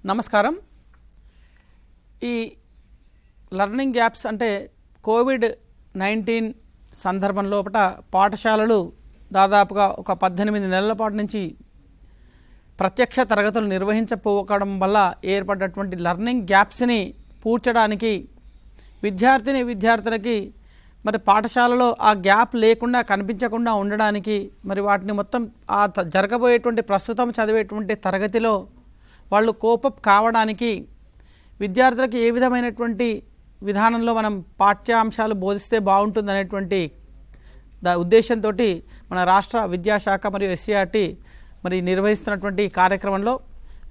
నమస్కారం. ఈ learning gaps అంటే కోవిడ్-19 సందర్భంలో పాఠశాలలు దాదాపుగా ఒక 18 నెలల పాటు నుంచి ప్రత్యక్ష తరగతులు నిర్వహించకపోవడం వల్ల ఏర్పడ్డటువంటి లర్నింగ్ గ్యాప్స్ని పూడ్చడానికి విద్యార్థులకి మరి పాఠశాలలో ఆ గ్యాప్ లేకుండా కనిపించకుండా ఉండడానికి మరి వాటిని మొత్తం ఆ జరగబోయేటువంటి ప్రస్తుతం చదివేటువంటి తరగతిలో వాళ్ళు కోపప్ కావడానికి విద్యార్థులకు ఏ విధమైనటువంటి విధానంలో మనం పాఠ్యాంశాలు బోధిస్తే బాగుంటుందనేటువంటి ఉద్దేశంతో మన రాష్ట్ర విద్యాశాఖ మరియు ఎస్సీఆర్టీ మరి నిర్వహిస్తున్నటువంటి కార్యక్రమంలో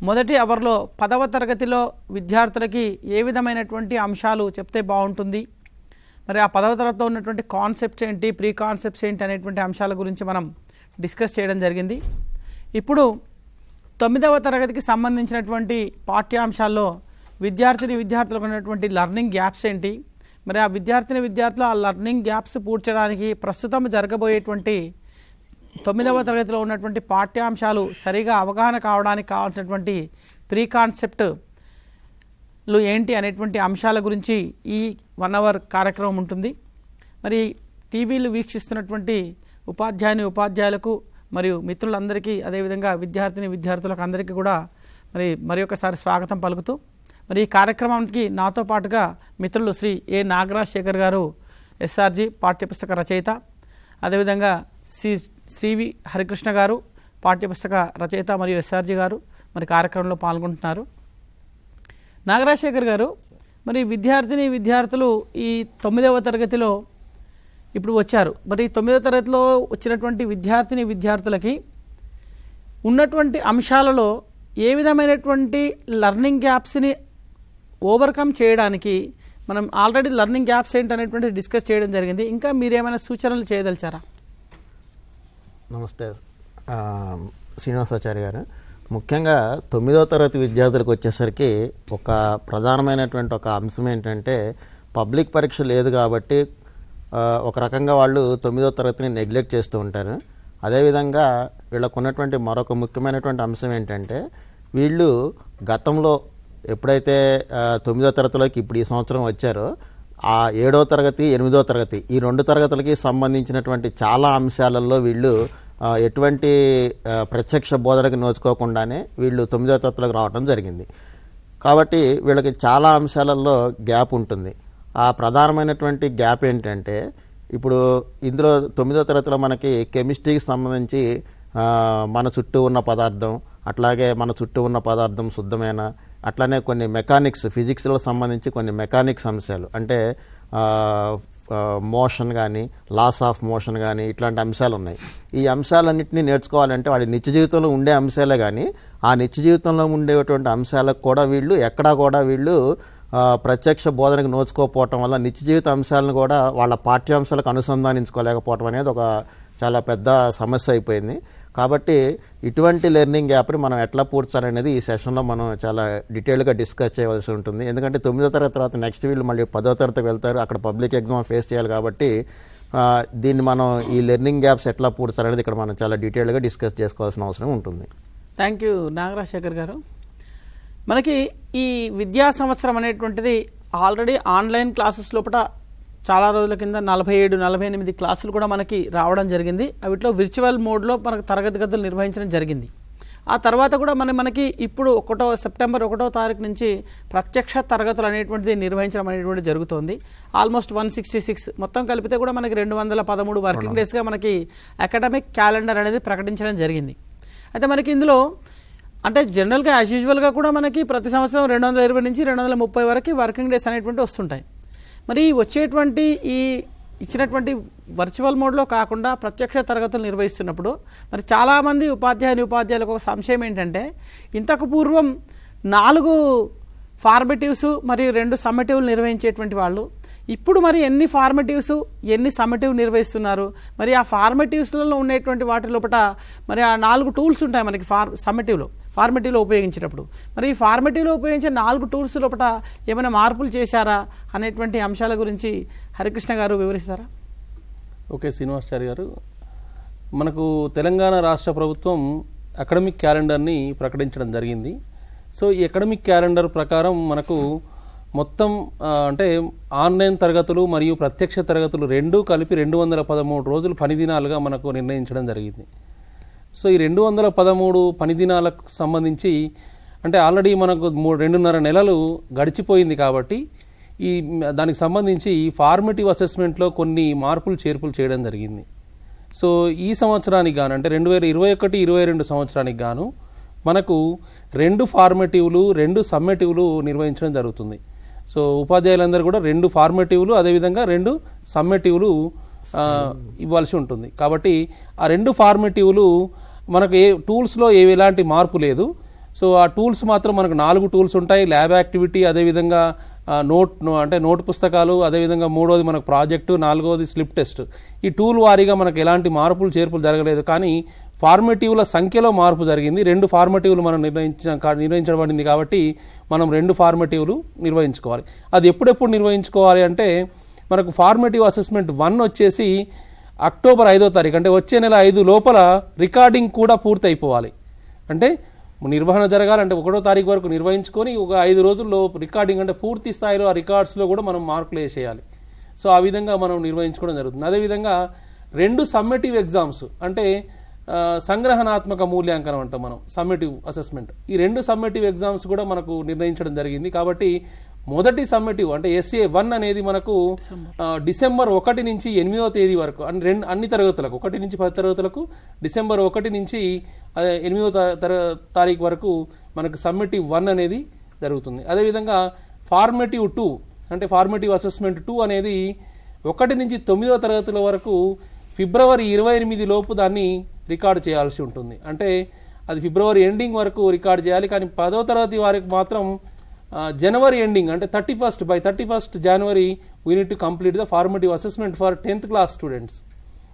మొదటి అవర్లో 10వ తరగతిలో విద్యార్థులకి ఏ విధమైనటువంటి అంశాలు చెప్తే బాగుంటుంది, మరి ఆ 10వ తరగతిలో ఉన్నటువంటి కాన్సెప్ట్స్ ఏంటి, ప్రీ కాన్సెప్ట్స్ ఏంటి అనేటువంటి అంశాల గురించి మనం డిస్కస్ చేయడం జరిగింది. ఇప్పుడు 9వ తరగతికి సంబంధించినటువంటి పాఠ్యాంశాల్లో విద్యార్థులకు ఉన్నటువంటి లర్నింగ్ గ్యాప్స్ ఏంటి, మరి ఆ విద్యార్థులు ఆ లర్నింగ్ గ్యాప్స్ పూడ్చడానికి ప్రస్తుతం జరగబోయేటువంటి 9వ తరగతిలో ఉన్నటువంటి పాఠ్యాంశాలు సరిగా అవగాహన కావడానికి కావాల్సినటువంటి ప్రీ కాన్సెప్ట్లు ఏంటి అనేటువంటి అంశాల గురించి ఈ 1 అవర్ కార్యక్రమం ఉంటుంది. మరి టీవీలు వీక్షిస్తున్నటువంటి ఉపాధ్యాయులకు మరియు మిత్రులందరికీ, అదేవిధంగా విద్యార్థులకు అందరికీ కూడా మరి ఒకసారి స్వాగతం పలుకుతూ, మరి ఈ కార్యక్రమానికి నాతో పాటుగా మిత్రులు శ్రీ ఏ నాగరాజశేఖర్ గారు, ఎస్ఆర్జీ పాఠ్యపుస్తక రచయిత, అదేవిధంగా శ్రీవి హరికృష్ణ గారు, పాఠ్యపుస్తక రచయిత మరియు ఎస్ఆర్జీ గారు మరి కార్యక్రమంలో పాల్గొంటున్నారు. నాగరాజశేఖర్ గారు, మరి విద్యార్థులు ఈ 9వ తరగతిలో ఇప్పుడు వచ్చారు. మరి 9వ తరగతిలో వచ్చినటువంటి విద్యార్థులకి ఉన్నటువంటి అంశాలలో ఏ విధమైనటువంటి లర్నింగ్ గ్యాప్స్ని ఓవర్కమ్ చేయడానికి మనం ఆల్రెడీ లర్నింగ్ గ్యాప్స్ ఏంటనేటువంటి డిస్కస్ చేయడం జరిగింది. ఇంకా మీరేమైనా సూచనలు చేయదలిచారా? నమస్తే శ్రీనివాసాచార్య గారు. ముఖ్యంగా 9వ తరగతి విద్యార్థులకు వచ్చేసరికి ఒక ప్రధానమైనటువంటి ఒక అంశం ఏంటంటే పబ్లిక్ పరీక్ష లేదు కాబట్టి ఒక రకంగా వాళ్ళు 9వ తరగతిని నెగ్లెక్ట్ చేస్తూ ఉంటారు. అదేవిధంగా వీళ్ళకు ఉన్నటువంటి మరొక ముఖ్యమైనటువంటి అంశం ఏంటంటే వీళ్ళు గతంలో ఎప్పుడైతే 9వ తరగతిలోకి ఇప్పుడు ఈ సంవత్సరం వచ్చారో ఆ 7వ తరగతి 8వ తరగతి ఈ 2 తరగతులకి సంబంధించినటువంటి చాలా అంశాలలో వీళ్ళు ఎటువంటి ప్రత్యక్ష బోధనకు నోచుకోకుండానే వీళ్ళు 9వ తరగతిలోకి రావడం జరిగింది. కాబట్టి వీళ్ళకి చాలా అంశాలలో గ్యాప్ ఉంటుంది. ఆ ప్రధానమైనటువంటి గ్యాప్ ఏంటంటే ఇప్పుడు ఇందులో 9వ తరగతిలో మనకి కెమిస్ట్రీకి సంబంధించి మన చుట్టూ ఉన్న పదార్థం, అట్లాగే మన చుట్టూ ఉన్న పదార్థం శుద్ధమైన, అట్లానే కొన్ని మెకానిక్స్, ఫిజిక్స్లో సంబంధించి కొన్ని మెకానిక్స్ అంశాలు అంటే మోషన్ కానీ, లాస్ ఆఫ్ మోషన్ కానీ ఇట్లాంటి అంశాలు ఉన్నాయి. ఈ అంశాలన్నింటినీ నేర్చుకోవాలంటే వాడి నిత్య జీవితంలో ఉండే అంశాలే కానీ ఆ నిత్య జీవితంలో ఉండేటువంటి అంశాలకు కూడా వీళ్ళు ప్రత్యక్ష బోధనకు నోచుకోకపోవటం వల్ల నిత్య జీవిత అంశాలను కూడా వాళ్ళ పాఠ్యాంశాలకు అనుసంధానించుకోలేకపోవటం అనేది ఒక చాలా పెద్ద సమస్య అయిపోయింది. కాబట్టి ఇటువంటి లెర్నింగ్ గ్యాప్ని మనం ఎట్లా పూడ్చాలనేది ఈ సెషన్లో మనం చాలా డీటెయిల్గా డిస్కస్ చేయవలసి ఉంటుంది. ఎందుకంటే 9వ తరగతి తర్వాత నెక్స్ట్ వీళ్ళు మళ్ళీ 10వ తరగతికి వెళ్తారు, అక్కడ పబ్లిక్ ఎగ్జామ్ ఫేస్ చేయాలి. కాబట్టి దీన్ని మనం ఈ లెర్నింగ్ గ్యాప్స్ ఎట్లా పూడ్చాలనేది ఇక్కడ మనం చాలా డీటెయిల్గా డిస్కస్ చేసుకోవాల్సిన అవసరం ఉంటుంది. థ్యాంక్ యూ నాగరాజశేఖర్ గారు. మనకి ఈ విద్యా సంవత్సరం అనేటువంటిది ఆల్రెడీ ఆన్లైన్ క్లాసెస్ లోపల చాలా రోజుల కింద 47-48 క్లాసులు కూడా మనకి రావడం జరిగింది. వీటిలో విర్చువల్ మోడ్లో మనకు తరగతి గదులు నిర్వహించడం జరిగింది. ఆ తర్వాత కూడా మనకి ఇప్పుడు సెప్టెంబర్ 1వ తారీఖు నుంచి ప్రత్యక్ష తరగతులు అనేటువంటిది నిర్వహించడం అనేటువంటిది జరుగుతోంది. ఆల్మోస్ట్ 166 మొత్తం కలిపితే కూడా మనకి 213 వర్కింగ్ డేస్గా మనకి అకాడమిక్ క్యాలెండర్ అనేది ప్రకటించడం జరిగింది. అయితే మనకి ఇందులో అంటే జనరల్గా యాజ్ యూజువల్గా కూడా మనకి ప్రతి సంవత్సరం 220 నుంచి 230 వరకు వర్కింగ్ డేస్ అనేటువంటి వస్తుంటాయి. మరి వచ్చేటువంటి ఈ ఇచ్చినటువంటి వర్చువల్ మోడ్లో కాకుండా ప్రత్యక్ష తరగతులు నిర్వహిస్తున్నప్పుడు మరి చాలామంది ఉపాధ్యాయులకు ఒక సంశయం ఏంటంటే ఇంతకు పూర్వం 4 ఫార్మేటివ్స్ మరియు 2 సమ్మటివ్లు నిర్వహించేటువంటి వాళ్ళు ఇప్పుడు మరి ఎన్ని ఫార్మేటివ్స్ ఎన్ని సమ్మటివ్ నిర్వహిస్తున్నారు, మరి ఆ ఫార్మేటివ్స్లలో ఉండేటువంటి వాటి లోపల మరి ఆ 4 టూల్స్ ఉంటాయి మనకి ఫార్మేటివ్లో ఉపయోగించేటప్పుడు. మరి ఈ ఫార్మేటివ్లో ఉపయోగించే 4 టూల్స్ లోపల ఏమైనా మార్పులు చేశారా అనేటువంటి అంశాల గురించి హరికృష్ణ గారు వివరిస్తారా? ఓకే శ్రీనివాసాచార్య గారు, మనకు తెలంగాణ రాష్ట్ర ప్రభుత్వం అకాడమిక్ క్యాలెండర్ని ప్రకటించడం జరిగింది. సో ఈ అకాడమిక్ క్యాలెండర్ ప్రకారం మనకు మొత్తం అంటే ఆన్లైన్ తరగతులు మరియు ప్రత్యక్ష తరగతులు రెండూ కలిపి 213 రోజులు పని దినాలుగా మనకు నిర్ణయించడం జరిగింది. సో ఈ 213 పని దినాలకు సంబంధించి అంటే ఆల్రెడీ మనకు 2.5 నెలలు గడిచిపోయింది కాబట్టి దానికి సంబంధించి ఫార్మేటివ్ అసెస్మెంట్లో కొన్ని మార్పులు చేర్పులు చేయడం జరిగింది. సో ఈ సంవత్సరానికి గాను అంటే 2021-22 సంవత్సరానికి గాను మనకు 2 ఫార్మేటివ్లు 2 సమ్మేటివ్లు నిర్వహించడం జరుగుతుంది. సో ఉపాధ్యాయులందరూ కూడా 2 ఫార్మేటివ్లు అదేవిధంగా 2 సమ్మేటివ్లు ఇవ్వాల్సి ఉంటుంది. కాబట్టి ఆ 2 ఫార్మేటివ్లు మనకు టూల్స్లో ఎలాంటి మార్పు లేదు. సో ఆ టూల్స్ మాత్రం మనకు 4 టూల్స్ ఉంటాయి. ల్యాబ్ యాక్టివిటీ, అదేవిధంగా నోట్ పుస్తకాలు, అదేవిధంగా 3వది మనకు ప్రాజెక్టు, 4వది స్లిప్ టెస్ట్. ఈ టూల్ వారీగా మనకు ఎలాంటి మార్పులు చేర్పులు జరగలేదు, కానీ ఫార్మేటివ్ల సంఖ్యలో మార్పు జరిగింది. 2 ఫార్మేటివ్లు మనం నిర్వహించబడింది కాబట్టి మనం 2 ఫార్మేటివ్లు నిర్వహించుకోవాలి. అది ఎప్పుడెప్పుడు నిర్వహించుకోవాలి అంటే మనకు ఫార్మేటివ్ అసెస్మెంట్ 1 వచ్చేసి అక్టోబర్ 5వ తారీఖు అంటే వచ్చే నెల 5 లోపల రికార్డింగ్ కూడా పూర్తి అయిపోవాలి. అంటే నిర్వహణ జరగాలంటే 1వ తారీఖు వరకు నిర్వహించుకొని ఒక 5 రోజుల్లో రికార్డింగ్ అంటే పూర్తి స్థాయిలో ఆ రికార్డ్స్లో కూడా మనం మార్కులు వేసేయాలి. సో ఆ విధంగా మనం నిర్వహించుకోవడం జరుగుతుంది. అదేవిధంగా 2 సమ్మేటివ్ ఎగ్జామ్స్ అంటే సంగ్రహణాత్మక మూల్యాంకనం అంటాం మనం, సమ్మేటివ్ అసెస్మెంట్. ఈ 2 సమ్మేటివ్ ఎగ్జామ్స్ కూడా మనకు నిర్ణయించడం జరిగింది. కాబట్టి మొదటి సమ్మేటివ్ అంటే SA1 అనేది మనకు డిసెంబర్ 1 నుంచి 8వ తేదీ వరకు అన్ని తరగతులకు 1 నుంచి 10 తరగతులకు డిసెంబర్ 1 నుంచి 8వ తారీఖు వరకు మనకు సమ్మేటివ్ 1 అనేది జరుగుతుంది. అదేవిధంగా ఫార్మేటివ్ 2 అంటే ఫార్మేటివ్ అసెస్మెంట్ 2 అనేది 1 నుంచి 9వ తరగతుల వరకు ఫిబ్రవరి 28 లోపు దాన్ని రికార్డు చేయాల్సి ఉంటుంది. అంటే అది ఫిబ్రవరి ఎండింగ్ వరకు రికార్డు చేయాలి. కానీ 10వ తరగతి వారికి మాత్రం జనవరి ఎండింగ్ అంటే 31st January we need to complete the formative assessment for 10th class students.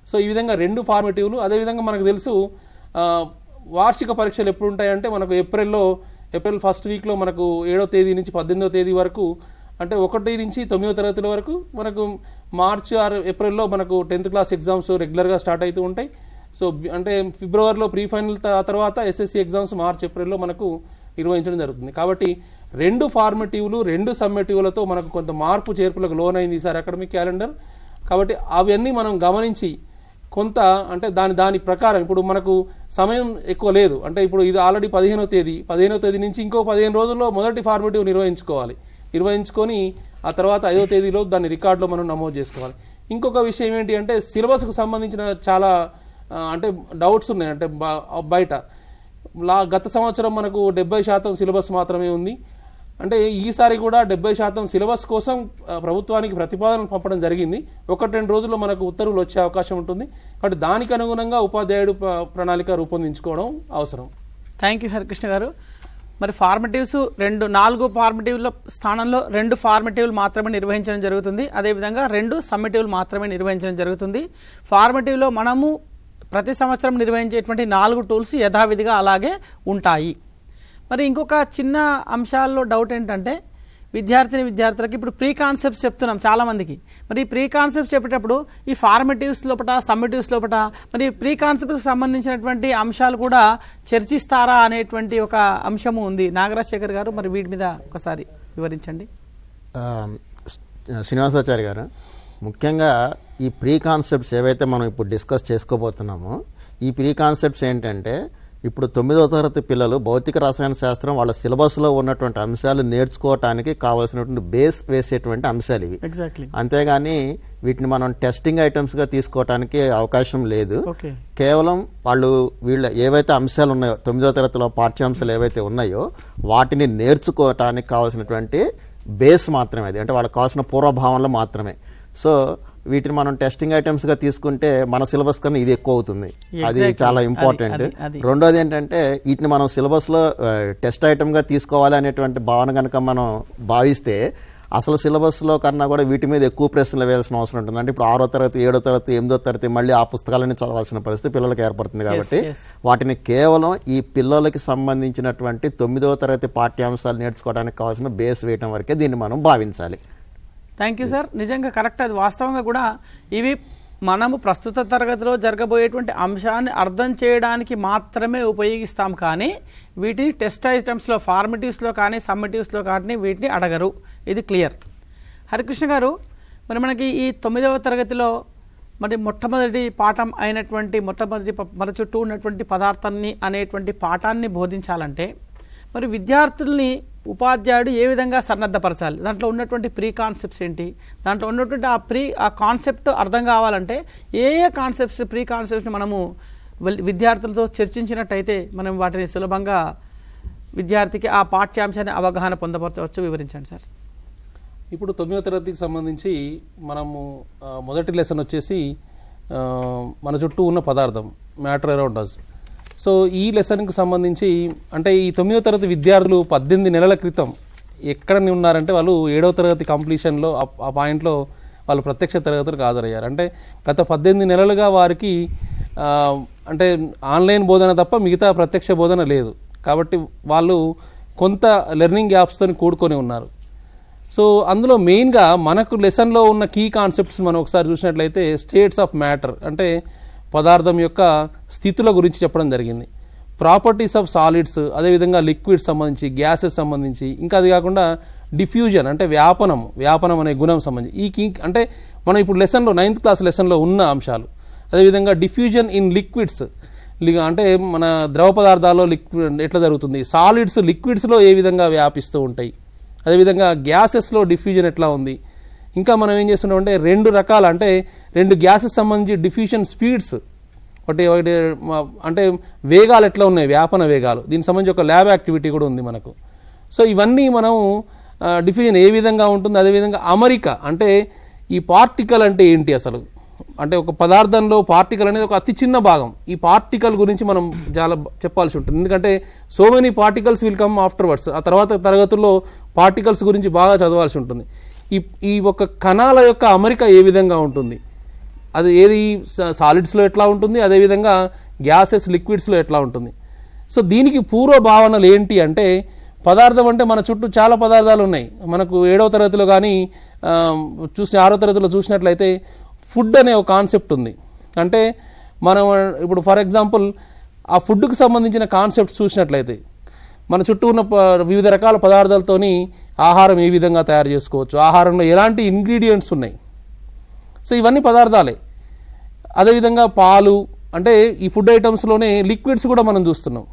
So ఈ విధంగా 2 ఫార్మేటివ్లు. అదేవిధంగా మనకు తెలుసు వార్షిక పరీక్షలు ఎప్పుడు ఉంటాయంటే మనకు ఏప్రిల్ ఫస్ట్ వీక్లో మనకు 7వ తేదీ నుంచి 18వ తేదీ వరకు అంటే 1 నుంచి 9వ తరగతుల వరకు మనకు మార్చి ఏప్రిల్లో మనకు 10th క్లాస్ ఎగ్జామ్స్ రెగ్యులర్గా స్టార్ట్ అవుతూ ఉంటాయి. సో అంటే ఫిబ్రవరిలో ప్రీ ఫైనల్ తర్వాత SSC ఎగ్జామ్స్ ఏప్రిల్లో మనకు నిర్వహించడం జరుగుతుంది. కాబట్టి 2 ఫార్మేటివ్లు 2 సమ్మేటివ్లతో మనకు కొంత మార్పు చేర్పులకు లోనైంది ఈసారి అకాడమిక్ క్యాలెండర్. కాబట్టి అవన్నీ మనం గమనించి కొంత అంటే దాని ప్రకారం ఇప్పుడు మనకు సమయం ఎక్కువ లేదు. అంటే ఇప్పుడు ఇది ఆల్రెడీ 15వ తేదీ నుంచి ఇంకో 15 రోజుల్లో మొదటి ఫార్మేటివ్ నిర్వహించుకొని ఆ తర్వాత 5వ తేదీలో దాన్ని రికార్డులో మనం నమోదు చేసుకోవాలి. ఇంకొక విషయం ఏంటి అంటే సిలబస్కు సంబంధించిన చాలా అంటే డౌట్స్ ఉన్నాయి. అంటే బయట గత సంవత్సరం మనకు 70% సిలబస్ మాత్రమే ఉంది. అంటే ఈసారి కూడా 70% సిలబస్ కోసం ప్రభుత్వానికి ప్రతిపాదన పంపడం జరిగింది. 1-2 రోజుల్లో మనకు ఉత్తర్వులు వచ్చే అవకాశం ఉంటుంది. కాబట్టి దానికి అనుగుణంగా ఉపాధ్యాయుడు ప్రణాళిక రూపొందించుకోవడం అవసరం. థ్యాంక్ యూ హరికృష్ణ గారు. మరి ఫార్మేటివ్స్ 4 ఫార్మేటివ్ల స్థానంలో 2 ఫార్మేటివ్లు మాత్రమే నిర్వహించడం జరుగుతుంది. అదేవిధంగా 2 సమ్మేటివ్లు మాత్రమే నిర్వహించడం జరుగుతుంది. ఫార్మేటివ్లో మనము ప్రతి సంవత్సరం నిర్వహించేటువంటి 4 టూల్స్ యథావిధిగా అలాగే ఉంటాయి. మరి ఇంకొక చిన్న అంశాల్లో డౌట్ ఏంటంటే విద్యార్థులకి ఇప్పుడు ప్రీ కాన్సెప్ట్స్ చెప్తున్నాం చాలామందికి. మరి ప్రీ కాన్సెప్ట్స్ చెప్పేటప్పుడు ఈ ఫార్మేటివ్స్ లోపల సమ్మేటివ్స్ లోపల మరి ప్రీ కాన్సెప్ట్స్కి సంబంధించినటువంటి అంశాలు కూడా చర్చిస్తారా అనేటువంటి ఒక అంశము ఉంది. నాగరాజశేఖర్ గారు మరి వీటి మీద ఒకసారి వివరించండి. శ్రీనివాసాచారి గారు, ముఖ్యంగా ఈ ప్రీ కాన్సెప్ట్స్ ఏవైతే మనం ఇప్పుడు డిస్కస్ చేసుకోబోతున్నామో ఈ ప్రీ కాన్సెప్ట్స్ ఏంటంటే ఇప్పుడు 9వ తరగతి పిల్లలు భౌతిక రసాయన శాస్త్రం వాళ్ళ సిలబస్లో ఉన్నటువంటి అంశాలు నేర్చుకోవటానికి కావాల్సినటువంటి బేస్ వేసేటువంటి అంశాలు ఇవి. అంతేగాని వీటిని మనం టెస్టింగ్ ఐటమ్స్గా తీసుకోవటానికి అవకాశం లేదు. కేవలం వీళ్ళ ఏవైతే అంశాలు ఉన్నాయో 9వ తరగతిలో పాఠ్యాంశాలు ఏవైతే ఉన్నాయో వాటిని నేర్చుకోవటానికి కావాల్సినటువంటి బేస్ మాత్రమే అది. అంటే వాళ్ళకి కావాల్సిన పూర్వభావనలు మాత్రమే. సో వీటిని మనం టెస్టింగ్ ఐటమ్స్గా తీసుకుంటే మన సిలబస్ కన్నా ఇది ఎక్కువ అవుతుంది. అది చాలా ఇంపార్టెంట్. రెండోది ఏంటంటే వీటిని మనం సిలబస్లో టెస్ట్ ఐటమ్గా తీసుకోవాలి అనేటువంటి భావన కనుక మనం భావిస్తే అసలు సిలబస్లో కన్నా కూడా వీటి మీద ఎక్కువ ప్రశ్నలు వేయాల్సిన అవసరం ఉంటుంది. అంటే ఇప్పుడు 6వ తరగతి 7వ తరగతి 8వ తరగతి మళ్ళీ ఆ పుస్తకాలన్నీ చదవాల్సిన పరిస్థితి పిల్లలకు ఏర్పడుతుంది. కాబట్టి వాటిని కేవలం ఈ పిల్లలకి సంబంధించినటువంటి 9వ తరగతి పాఠ్యాంశాలు నేర్చుకోవడానికి కావాల్సిన బేస్ వేయడం వరకే దీన్ని మనం భావించాలి. Thank you sir. నిజంగా కరెక్ట్, అది వాస్తవంగా కూడా ఇవి మనము ప్రస్తుత తరగతిలో జరగబోయేటువంటి అంశాన్ని అర్థం చేయడానికి మాత్రమే ఉపయోగిస్తాం, కానీ వీటిని టెస్ట్ ఐటమ్స్లో ఫార్మేటివ్స్లో కానీ సమ్మేటివ్స్లో కానీ వీటిని అడగరు. ఇది క్లియర్. హరికృష్ణ గారు, మరి మనకి ఈ 9వ తరగతిలో మరి మొట్టమొదటి పాఠం అయినటువంటి మన చుట్టూ ఉన్నటువంటి పదార్థాన్ని అనేటువంటి పాఠాన్ని బోధించాలంటే మరి విద్యార్థుల్ని ఉపాధ్యాయుడు ఏ విధంగా సన్నద్ధపరచాలి, దాంట్లో ఉన్నటువంటి ప్రీ కాన్సెప్ట్స్ ఏంటి, దాంట్లో ఉన్నటువంటి ఆ కాన్సెప్ట్ అర్థం కావాలంటే ఏ కాన్సెప్ట్స్ ప్రీ కాన్సెప్ట్స్ని మనము విద్యార్థులతో చర్చించినట్టయితే మనం వాటిని సులభంగా విద్యార్థికి ఆ పాఠ్యాంశాన్ని అవగాహన పొందపరచవచ్చు. వివరించండి సార్. ఇప్పుడు 9వ తరగతికి సంబంధించి మనము మొదటి లెసన్ వచ్చేసి మన చుట్టూ ఉన్న పదార్థం, మ్యాటర్ అరౌండ్ అస్. సో ఈ లెసన్కి సంబంధించి అంటే ఈ 9వ తరగతి విద్యార్థులు 18 నెలల క్రితం ఎక్కడ ఉన్నారంటే వాళ్ళు 7వ తరగతి కంప్లీషన్లో ఆ పాయింట్లో వాళ్ళు ప్రత్యక్ష తరగతులకు హాజరయ్యారు. అంటే గత 18 నెలలుగా వారికి అంటే ఆన్లైన్ బోధన తప్ప మిగతా ప్రత్యక్ష బోధన లేదు. కాబట్టి వాళ్ళు కొంత లెర్నింగ్ యాప్స్తో కూడుకొని ఉన్నారు. సో అందులో మెయిన్గా మనకు లెసన్లో ఉన్న కీ కాన్సెప్ట్స్ మనం ఒకసారి చూసినట్లయితే స్టేట్స్ ఆఫ్ మ్యాటర్ అంటే పదార్థం యొక్క స్థితుల గురించి చెప్పడం జరిగింది. ప్రాపర్టీస్ ఆఫ్ సాలిడ్స్, అదేవిధంగా లిక్విడ్స్ సంబంధించి, గ్యాసెస్ సంబంధించి, ఇంకా అది కాకుండా డిఫ్యూజన్ అంటే వ్యాపనం అనే గుణం సంబంధించి ఈ కీ అంటే మనం ఇప్పుడు లెసన్లో 9th క్లాస్ లెసన్లో ఉన్న అంశాలు. అదేవిధంగా డిఫ్యూజన్ ఇన్ లిక్విడ్స్ అంటే మన ద్రవ పదార్థాల్లో లిక్విడ్ ఎట్లా జరుగుతుంది, సాలిడ్స్ లిక్విడ్స్లో ఏ విధంగా వ్యాపిస్తూ ఉంటాయి, అదేవిధంగా గ్యాసెస్లో డిఫ్యూజన్ ఎట్లా ఉంది. ఇంకా మనం ఏం చేస్తున్నామంటే 2 రకాల అంటే 2 గ్యాసెస్ సంబంధించి డిఫ్యూజన్ స్పీడ్స్ ఒకటి అంటే వేగాలు ఎట్లా ఉన్నాయి, వ్యాపన వేగాలు, దీనికి సంబంధించి ఒక ల్యాబ్ యాక్టివిటీ కూడా ఉంది మనకు. సో ఇవన్నీ మనం డిఫ్యూజన్ ఏ విధంగా ఉంటుంది, అదేవిధంగా అమరిక అంటే ఈ పార్టికల్ అంటే ఏంటి అసలు, అంటే ఒక పదార్థంలో పార్టికల్ అనేది ఒక అతి చిన్న భాగం. ఈ పార్టికల్ గురించి మనం చాలా చెప్పాల్సి ఉంటుంది, ఎందుకంటే so many particles will come afterwards. ఆ తర్వాత తరగతుల్లో పార్టికల్స్ గురించి బాగా చదవాల్సి ఉంటుంది. ఈ ఒక కణాల యొక్క అమరిక ఏ విధంగా ఉంటుంది, అది ఏది సాలిడ్స్లో ఎట్లా ఉంటుంది, అదేవిధంగా గ్యాసెస్ లిక్విడ్స్లో ఎట్లా ఉంటుంది. సో దీనికి పూర్వ భావనలు ఏంటి అంటే పదార్థం అంటే మన చుట్టూ చాలా పదార్థాలు ఉన్నాయి. మనకు 7వ తరగతిలో కానీ 6వ తరగతిలో చూసినట్లయితే ఫుడ్ అనే ఒక కాన్సెప్ట్ ఉంది. అంటే మనం ఇప్పుడు ఫర్ ఎగ్జాంపుల్ ఆ ఫుడ్కి సంబంధించిన కాన్సెప్ట్ చూసినట్లయితే మన చుట్టూ ఉన్న వివిధ రకాల పదార్థాలతోని ఆహారం ఏ విధంగా తయారు చేసుకోవచ్చు, ఆహారంలో ఎలాంటి ఇంగ్రీడియంట్స్ ఉన్నాయి. సో ఇవన్నీ పదార్థాలే. అదేవిధంగా పాలు అంటే ఈ ఫుడ్ ఐటమ్స్లోనే లిక్విడ్స్ కూడా మనం చూస్తున్నాం.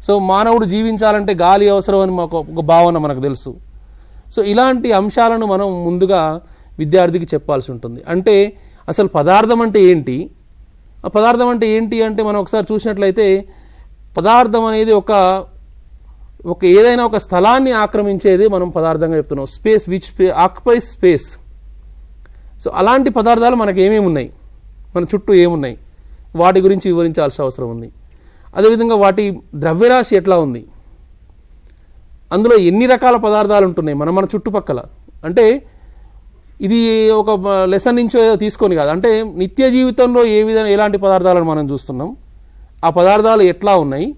సో మానవుడు జీవించాలంటే గాలి అవసరం అని మాకు ఒక భావన మనకు తెలుసు. సో ఇలాంటి అంశాలను మనం ముందుగా విద్యార్థికి చెప్పాల్సి ఉంటుంది. అంటే అసలు పదార్థం అంటే ఏంటి, ఆ పదార్థం అంటే ఏంటి అంటే మనం ఒకసారి చూసినట్లయితే పదార్థం అనేది ఒక ఏదైనా ఒక స్థలాన్ని ఆక్రమించేది మనం పదార్థంగా చెప్తున్నాం. Space which occupies space. So అలాంటి పదార్థాలు మనకు ఏమేమి ఉన్నాయి, మన చుట్టూ ఏమున్నాయి, వాటి గురించి వివరించాల్సిన అవసరం ఉంది. అదేవిధంగా వాటి ద్రవ్యరాశి ఎట్లా ఉంది, అందులో ఎన్ని రకాల పదార్థాలు ఉంటున్నాయి మన చుట్టుపక్కల. అంటే ఇది ఒక లెసన్ నుంచో తీసుకొని కాదు, అంటే నిత్య జీవితంలో ఎలాంటి పదార్థాలను మనం చూస్తున్నాం, ఆ పదార్థాలు ఎట్లా ఉన్నాయి.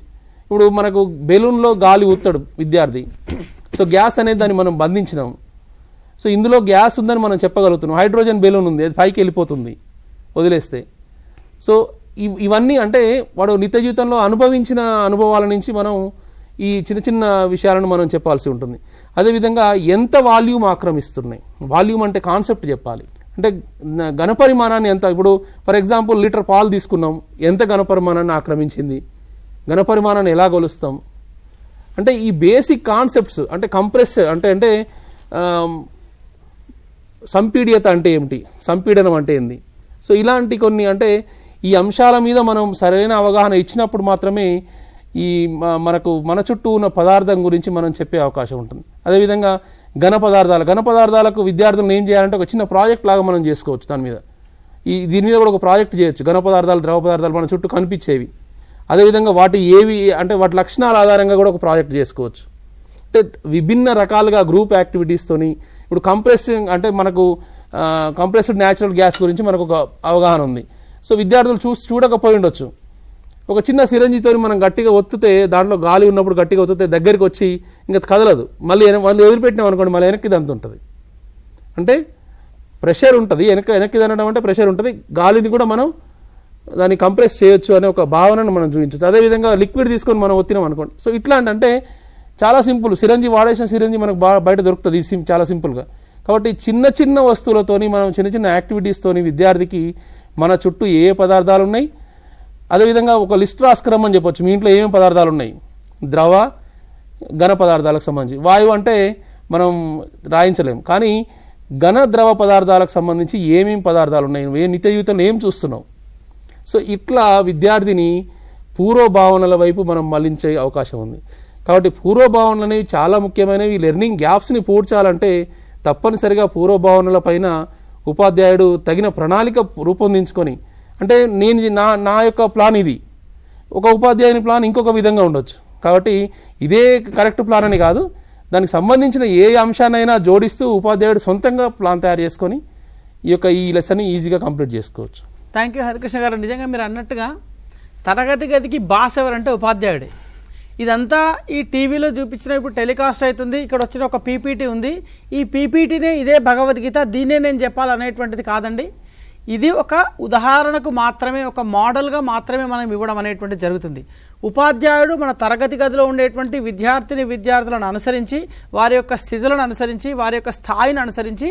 ఇప్పుడు మనకు బెలూన్లో గాలి ఊతాడు విద్యార్థి, సో గ్యాస్ అనేది దాన్ని మనం బంధించినాం. సో ఇందులో గ్యాస్ ఉందని మనం చెప్పగలుగుతున్నాం. హైడ్రోజన్ బెలూన్ ఉంది, అది పైకి వెళ్ళిపోతుంది వదిలేస్తే. సో ఇవన్నీ అంటే వాడు నిత్య జీవితంలో అనుభవించిన అనుభవాల నుంచి మనం ఈ చిన్న చిన్న విషయాలను మనం చెప్పాల్సి ఉంటుంది. అదేవిధంగా ఎంత వాల్యూమ్ ఆక్రమిస్తున్నాయి, వాల్యూమ్ అంటే కాన్సెప్ట్ చెప్పాలి. అంటే ఘనపరిమాణాన్ని ఎంత, ఇప్పుడు ఫర్ ఎగ్జాంపుల్ లీటర్ పాలు తీసుకున్నాం, ఎంత ఘనపరిమాణాన్ని ఆక్రమించింది, ఘనపరిమాణాన్ని ఎలా కొలుస్తాం, అంటే ఈ బేసిక్ కాన్సెప్ట్స్. అంటే కంప్రెస్ అంటే సంపీడియత అంటే ఏమిటి, సంపీడనం అంటే ఏంది. సో ఇలాంటి కొన్ని అంటే ఈ అంశాల మీద మనం సరైన అవగాహన ఇచ్చినప్పుడు మాత్రమే ఈ మన చుట్టూ ఉన్న పదార్థం గురించి మనం చెప్పే అవకాశం ఉంటుంది. అదేవిధంగా ఘన పదార్థాలకు విద్యార్థులను ఏం చేయాలంటే ఒక చిన్న ప్రాజెక్ట్ లాగా మనం చేసుకోవచ్చు. దాని మీద దీని మీద కూడా ఒక ప్రాజెక్ట్ చేయొచ్చు. ఘన పదార్థాలు, ద్రవ పదార్థాలు మన చుట్టూ కనిపించేవి, అదేవిధంగా వాటి ఏవి అంటే వాటి లక్షణాల ఆధారంగా కూడా ఒక ప్రాజెక్ట్ చేసుకోవచ్చు. అంటే విభిన్న రకాలుగా గ్రూప్ యాక్టివిటీస్తోని. ఇప్పుడు కంప్రెసింగ్ అంటే మనకు కంప్రెస్డ్ న్యాచురల్ గ్యాస్ గురించి మనకు ఒక అవగాహన ఉంది. సో విద్యార్థులు చూడకపోయి ఉండొచ్చు. ఒక చిన్న సిరంజితో మనం గట్టిగా ఒత్తితే, దాంట్లో గాలి ఉన్నప్పుడు గట్టిగా ఒత్తితే దగ్గరికి వచ్చి ఇంకా కదలదు. మళ్ళీ వదిలిపెట్టినాం అనుకోండి, మళ్ళీ వెనక్కి దంత ఉంటుంది. అంటే ప్రెషర్ ఉంటుంది, వెనక్కి తినడం అంటే ప్రెషర్ ఉంటుంది, గాలిని కూడా మనం దాన్ని కంప్రెస్ చేయొచ్చు అనే ఒక భావనను మనం చూపించవచ్చు. అదేవిధంగా లిక్విడ్ తీసుకొని మనం ఒత్తినాం అనుకోండి. సో ఇట్లాంటి అంటే చాలా సింపుల్, సిరంజి వాడేసిన సిరంజి మనకు బయట దొరుకుతుంది చాలా సింపుల్గా. కాబట్టి చిన్న చిన్న వస్తువులతోని మనం చిన్న చిన్న యాక్టివిటీస్తోని విద్యార్థికి మన చుట్టూ ఏ పదార్థాలు ఉన్నాయి, అదేవిధంగా ఒక లిస్ట్ రాసుకురమ్మని చెప్పొచ్చు. మీ ఇంట్లో ఏమేమి పదార్థాలు ఉన్నాయి, ద్రవ ఘన పదార్థాలకు సంబంధించి. వాయువు అంటే మనం రాయించలేము, కానీ ఘన ద్రవ పదార్థాలకు సంబంధించి ఏమేమి పదార్థాలు ఉన్నాయి, ఏ నిత్య జీవితంలో ఏం చూస్తున్నావు. సో ఇట్లా విద్యార్థిని పూర్వభావనల వైపు మనం మళ్లించే అవకాశం ఉంది. కాబట్టి పూర్వభావనలు అనేవి చాలా ముఖ్యమైనవి. లెర్నింగ్ గ్యాప్స్ని పూడ్చాలంటే తప్పనిసరిగా పూర్వభావనల పైన ఉపాధ్యాయుడు తగిన ప్రణాళిక రూపొందించుకొని, అంటే నేను నా యొక్క ప్లాన్ ఇది, ఒక ఉపాధ్యాయుని ప్లాన్ ఇంకొక విధంగా ఉండొచ్చు. కాబట్టి ఇదే కరెక్ట్ ప్లాన్ అని కాదు, దానికి సంబంధించిన ఏ అంశాన్నైనా జోడిస్తూ ఉపాధ్యాయుడు సొంతంగా ప్లాన్ తయారు చేసుకొని ఈ లెసన్ని ఈజీగా కంప్లీట్ చేసుకోవచ్చు. థ్యాంక్ యూ హరికృష్ణ గారు. నిజంగా మీరు అన్నట్టుగా తరగతి గదికి బాస్ ఎవరంటే ఉపాధ్యాయుడే. ఇదంతా ఈ టీవీలో చూపించిన ఇప్పుడు టెలికాస్ట్ అవుతుంది, ఇక్కడ వచ్చిన ఒక పీపీటీ ఉంది, ఈ పీపీటీనే ఇదే భగవద్గీత, దీన్నే నేను చెప్పాలనేటువంటిది కాదండి. ఇది ఒక ఉదాహరణకు మాత్రమే, ఒక మోడల్గా మాత్రమే మనం ఇవ్వడం అనేటువంటిది జరుగుతుంది. ఉపాధ్యాయుడు మన తరగతి గదిలో ఉండేటువంటి విద్యార్థులను అనుసరించి, వారి యొక్క స్థితులను అనుసరించి, వారి యొక్క స్థాయిని అనుసరించి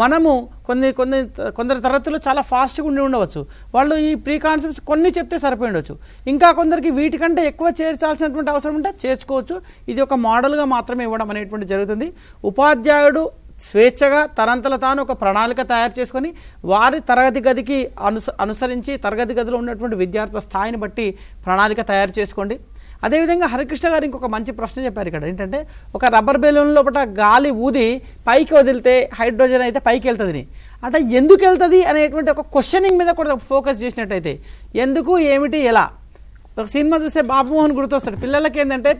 మనము కొందరి తరగతుల్లో చాలా ఫాస్ట్గా ఉండవచ్చు, వాళ్ళు ఈ ప్రీ కాన్సెప్ట్స్ కొన్ని చెప్తే సరిపోయి ఉండొచ్చు, ఇంకా కొందరికి వీటికంటే ఎక్కువ చేర్చాల్సినటువంటి అవసరం ఉంటే చేర్చుకోవచ్చు. ఇది ఒక మోడల్గా మాత్రమే ఇవ్వడం అనేటువంటి జరుగుతుంది. ఉపాధ్యాయుడు స్వేచ్ఛగా తనంతల తాను ఒక ప్రణాళిక తయారు చేసుకొని వారి తరగతి గదికి అనుసరించి తరగతి గదిలో ఉన్నటువంటి విద్యార్థుల స్థాయిని బట్టి ప్రణాళిక తయారు చేసుకోండి. అదేవిధంగా హరికృష్ణ గారు ఇంకొక మంచి ప్రశ్న చెప్పారు ఇక్కడ. ఏంటంటే ఒక రబ్బర్ బెలూన్ లోపల గాలి ఊది పైకి వదిలితే హైడ్రోజన్ అయితే పైకి వెళ్తుంది, అంటే ఎందుకు వెళ్తుంది అనేటువంటి ఒక క్వశ్చనింగ్ మీద కూడా ఫోకస్ చేసినట్టయితే, ఎందుకు, ఏమిటి, ఎలా. ఒక సినిమా చూస్తే బాబుమోహన్ గుర్తొస్తాడు. పిల్లలకి ఏంటంటే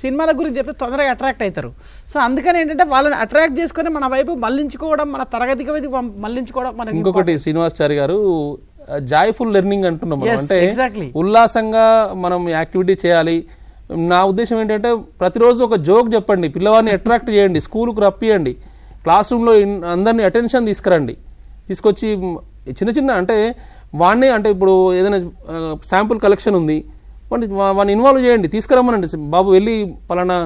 సినిమాల గురించి చెప్తే తొందరగా అట్రాక్ట్ అవుతారు. సో అందుకని ఏంటంటే వాళ్ళని అట్రాక్ట్ చేసుకొని మన వైపు మళ్లించుకోవడం, మన తరగతికి వైపు మళ్లించుకోవడం మనకి. ఇంకొకటి శ్రీనివాసాచారి గారు జాయ్ఫుల్ లెర్నింగ్ అంటున్నాం మనం, అంటే ఉల్లాసంగా మనం యాక్టివిటీ చేయాలి. నా ఉద్దేశం ఏంటంటే ప్రతిరోజు ఒక జోక్ చెప్పండి, పిల్లవాడిని అట్రాక్ట్ చేయండి, స్కూల్కు రప్పియండి, క్లాస్ రూమ్లో అందరినీ అటెన్షన్ తీసుకొచ్చి చిన్న చిన్న అంటే వాడిని, అంటే ఇప్పుడు ఏదైనా శాంపుల్ కలెక్షన్ ఉంది, వాడిని ఇన్వాల్వ్ చేయండి, తీసుకురమ్మనండి, బాబు వెళ్ళి పలానా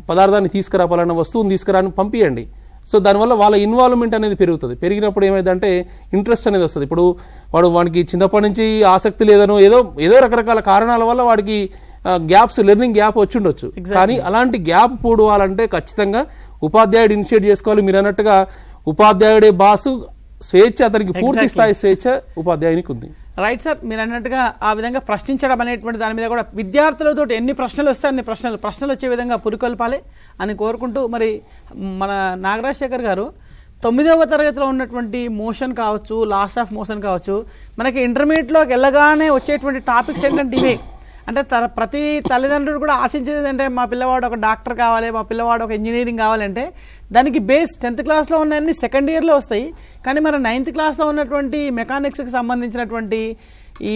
పదార్థాన్ని తీసుకురా, పలానా వస్తువుని తీసుకురా అని పంపించండి. సో దానివల్ల వాళ్ళ ఇన్వాల్వ్మెంట్ అనేది పెరుగుతుంది. పెరిగినప్పుడు ఏమైందంటే ఇంట్రెస్ట్ అనేది వస్తుంది. ఇప్పుడు వాడికి చిన్నప్పటి నుంచి ఆసక్తి లేదనో ఏదో రకరకాల కారణాల వల్ల వాడికి గ్యాప్స్, లెర్నింగ్ గ్యాప్ వచ్చి ఉండొచ్చు. కానీ అలాంటి గ్యాప్ పూడవాలంటే ఖచ్చితంగా ఉపాధ్యాయుడు ఇనిషియేట్ చేసుకోవాలి. మీరు అన్నట్టుగా ఉపాధ్యాయుడే బాసు, స్వేచ్ఛ అతనికి పూర్తి స్థాయి స్వేచ్ఛ ఉపాధ్యాయునికి ఉంది. రైట్ సార్, మీరు అన్నట్టుగా ఆ విధంగా ప్రశ్నించడం అనేటువంటి దాని మీద కూడా విద్యార్థులతో ఎన్ని ప్రశ్నలు వస్తే అన్ని ప్రశ్నలు వచ్చే విధంగా పురికొల్పాలి అని కోరుకుంటూ, మరి మన నాగరాజశేఖర్ గారు 9వ తరగతిలో ఉన్నటువంటి మోషన్ కావచ్చు, లాస్ ఆఫ్ మోషన్ కావచ్చు, మనకి ఇంటర్మీడియట్లోకి వెళ్ళగానే వచ్చేటువంటి టాపిక్స్ ఏంటంటే ఇవే. అంటే ప్రతి తల్లిదండ్రులు కూడా ఆశించేది ఏంటంటే మా పిల్లవాడు ఒక డాక్టర్ కావాలి, మా పిల్లవాడు ఒక ఇంజనీరింగ్ కావాలంటే దానికి బేస్ 10th క్లాస్లో ఉన్నవన్నీ సెకండ్ ఇయర్లో వస్తాయి. కానీ మన 9th క్లాస్లో ఉన్నటువంటి మెకానిక్స్కి సంబంధించినటువంటి ఈ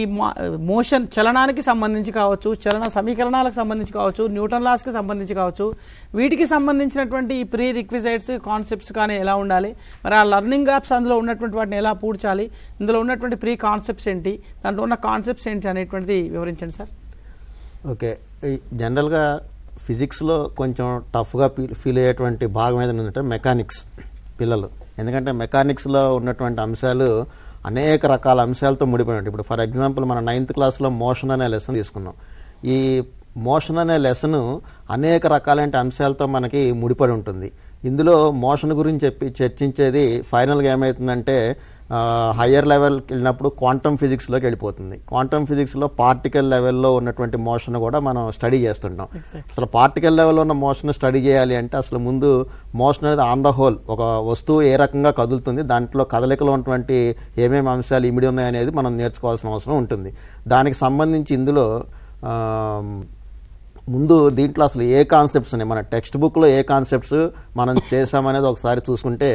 మోషన్, చలనానికి సంబంధించి కావచ్చు, చలన సమీకరణాలకు సంబంధించి కావచ్చు, న్యూటన్ లాస్కి సంబంధించి కావచ్చు, వీటికి సంబంధించినటువంటి ఈ ప్రీ రిక్విజైట్స్, కాన్సెప్ట్స్ కానీ ఎలా ఉండాలి, మరి ఆ లెర్నింగ్ యాప్స్ అందులో ఉన్నటువంటి వాటిని ఎలా పూడ్చాలి, ఇందులో ఉన్నటువంటి ప్రీ కాన్సెప్ట్స్ ఏంటి, దాంట్లో ఉన్న కాన్సెప్ట్స్ ఏంటి అనేటువంటిది వివరించండి సార్. ఓకే, జనరల్గా ఫిజిక్స్లో కొంచెం టఫ్గా ఫీల్ అయ్యేటువంటి భాగం ఏదంటే మెకానిక్స్ పిల్లలు. ఎందుకంటే మెకానిక్స్లో ఉన్నటువంటి అంశాలు అనేక రకాల అంశాలతో ముడిపోయి ఉంటాయి. ఇప్పుడు ఫర్ ఎగ్జాంపుల్ మన 9th క్లాస్లో మోషన్ అనే లెసన్ తీసుకున్నాం. ఈ మోషన్ అనే లెసను అనేక రకాలైన అంశాలతో మనకి ముడిపడి ఉంటుంది. ఇందులో మోషన్ గురించి చర్చించేది ఫైనల్గా ఏమవుతుందంటే హయ్యర్ లెవెల్కి వెళ్ళినప్పుడు క్వాంటమ్ ఫిజిక్స్లోకి వెళ్ళిపోతుంది. క్వాంటమ్ ఫిజిక్స్లో పార్టికల్ లెవెల్లో ఉన్నటువంటి మోషన్ కూడా మనం స్టడీ చేస్తుంటాం. అసలు పార్టికల్ లెవెల్లో ఉన్న మోషన్ స్టడీ చేయాలి అంటే అసలు ముందు మోషన్ అనేది ఆన్ ద హోల్, ఒక వస్తువు ఏ రకంగా కదులుతుంది, దాంట్లో కదలికలో ఉన్నటువంటి ఏమేమి అంశాలు ఇమిడి ఉన్నాయనేది మనం నేర్చుకోవాల్సిన అవసరం ఉంటుంది. దానికి సంబంధించి ఇందులో ముందు దీంట్లో అసలు ఏ కాన్సెప్ట్స్ ఉన్నాయి, మన టెక్స్ట్ బుక్లో ఏ కాన్సెప్ట్స్ మనం చేసామనేది ఒకసారి చూసుకుంటే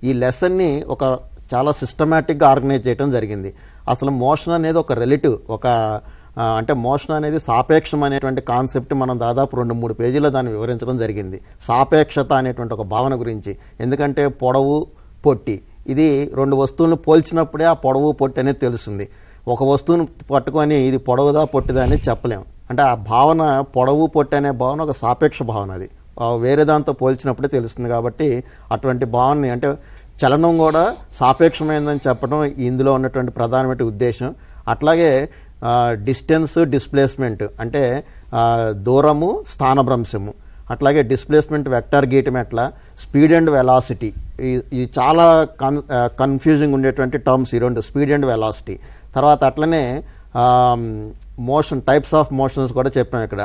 ఈ లెసన్ని ఒక చాలా సిస్టమేటిక్గా ఆర్గనైజ్ చేయడం జరిగింది. అసలు మోషన్ అనేది ఒక రిలేటివ్, అంటే మోషన్ అనేది సాపేక్షం అనేటువంటి కాన్సెప్ట్ మనం దాదాపు 2-3 పేజీలో దాన్ని వివరించడం జరిగింది. సాపేక్షత అనేటువంటి ఒక భావన గురించి. ఎందుకంటే పొడవు, పొట్టి ఇది రెండు వస్తువులను పోల్చినప్పుడే ఆ పొడవు పొట్టి అనేది తెలుస్తుంది. ఒక వస్తువును పట్టుకొని ఇది పొడవుదా పొట్టిదా అని చెప్పలేము. అంటే ఆ భావన పొడవు పొట్టి అనే భావన ఒక సాపేక్ష భావన, అది వేరే దాంతో పోల్చినప్పుడే తెలుస్తుంది. కాబట్టి అటువంటి భావనని, అంటే చలనం కూడా సాపేక్షమైందని చెప్పడం ఇందులో ఉన్నటువంటి ప్రధానమైన ఉద్దేశం. అట్లాగే డిస్టెన్స్, డిస్ప్లేస్మెంట్ అంటే దూరము, స్థానభ్రంశము, అట్లాగే డిస్ప్లేస్మెంట్ వెక్టార్ గీయటం ఎట్లా, స్పీడ్ అండ్ వెలాసిటీ, ఈ చాలా కన్ఫ్యూజింగ్ ఉండేటువంటి టర్మ్స్ ఈ రెండు, స్పీడ్ అండ్ వెలాసిటీ. తర్వాత అట్లనే మోషన్, టైప్స్ ఆఫ్ మోషన్స్ కూడా చెప్పాము ఇక్కడ,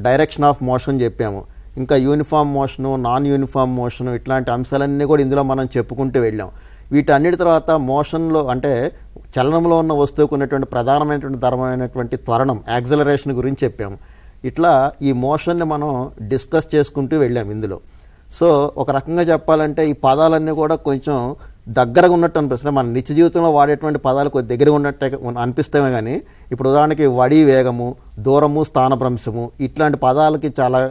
డైరెక్షన్ ఆఫ్ మోషన్ చెప్పాము, ఇంకా యూనిఫామ్ మోషను, నాన్ యూనిఫామ్ మోషను, ఇట్లాంటి అంశాలన్నీ కూడా ఇందులో మనం చెప్పుకుంటూ వెళ్ళాం. వీటన్నిటి తర్వాత మోషన్లో అంటే చలనంలో ఉన్న వస్తువుకు ఉన్నటువంటి ప్రధానమైనటువంటి ధర్మమైనటువంటి త్వరణం, యాక్సలరేషన్ గురించి చెప్పాము. ఇట్లా ఈ మోషన్ని మనం డిస్కస్ చేసుకుంటూ వెళ్ళాం ఇందులో. సో ఒక రకంగా చెప్పాలంటే ఈ పదాలన్నీ కూడా కొంచెం దగ్గరగా ఉన్నట్టు అనిపిస్తుంది. మన నిత్య జీవితంలో వాడేటువంటి పదాలు కొద్ది దగ్గరగా ఉన్నట్టే అనిపిస్తామే కానీ, ఇప్పుడు ఉదాహరణకి వడి వేగము, దూరము, స్థానభ్రంశము, ఇట్లాంటి పదాలకి చాలా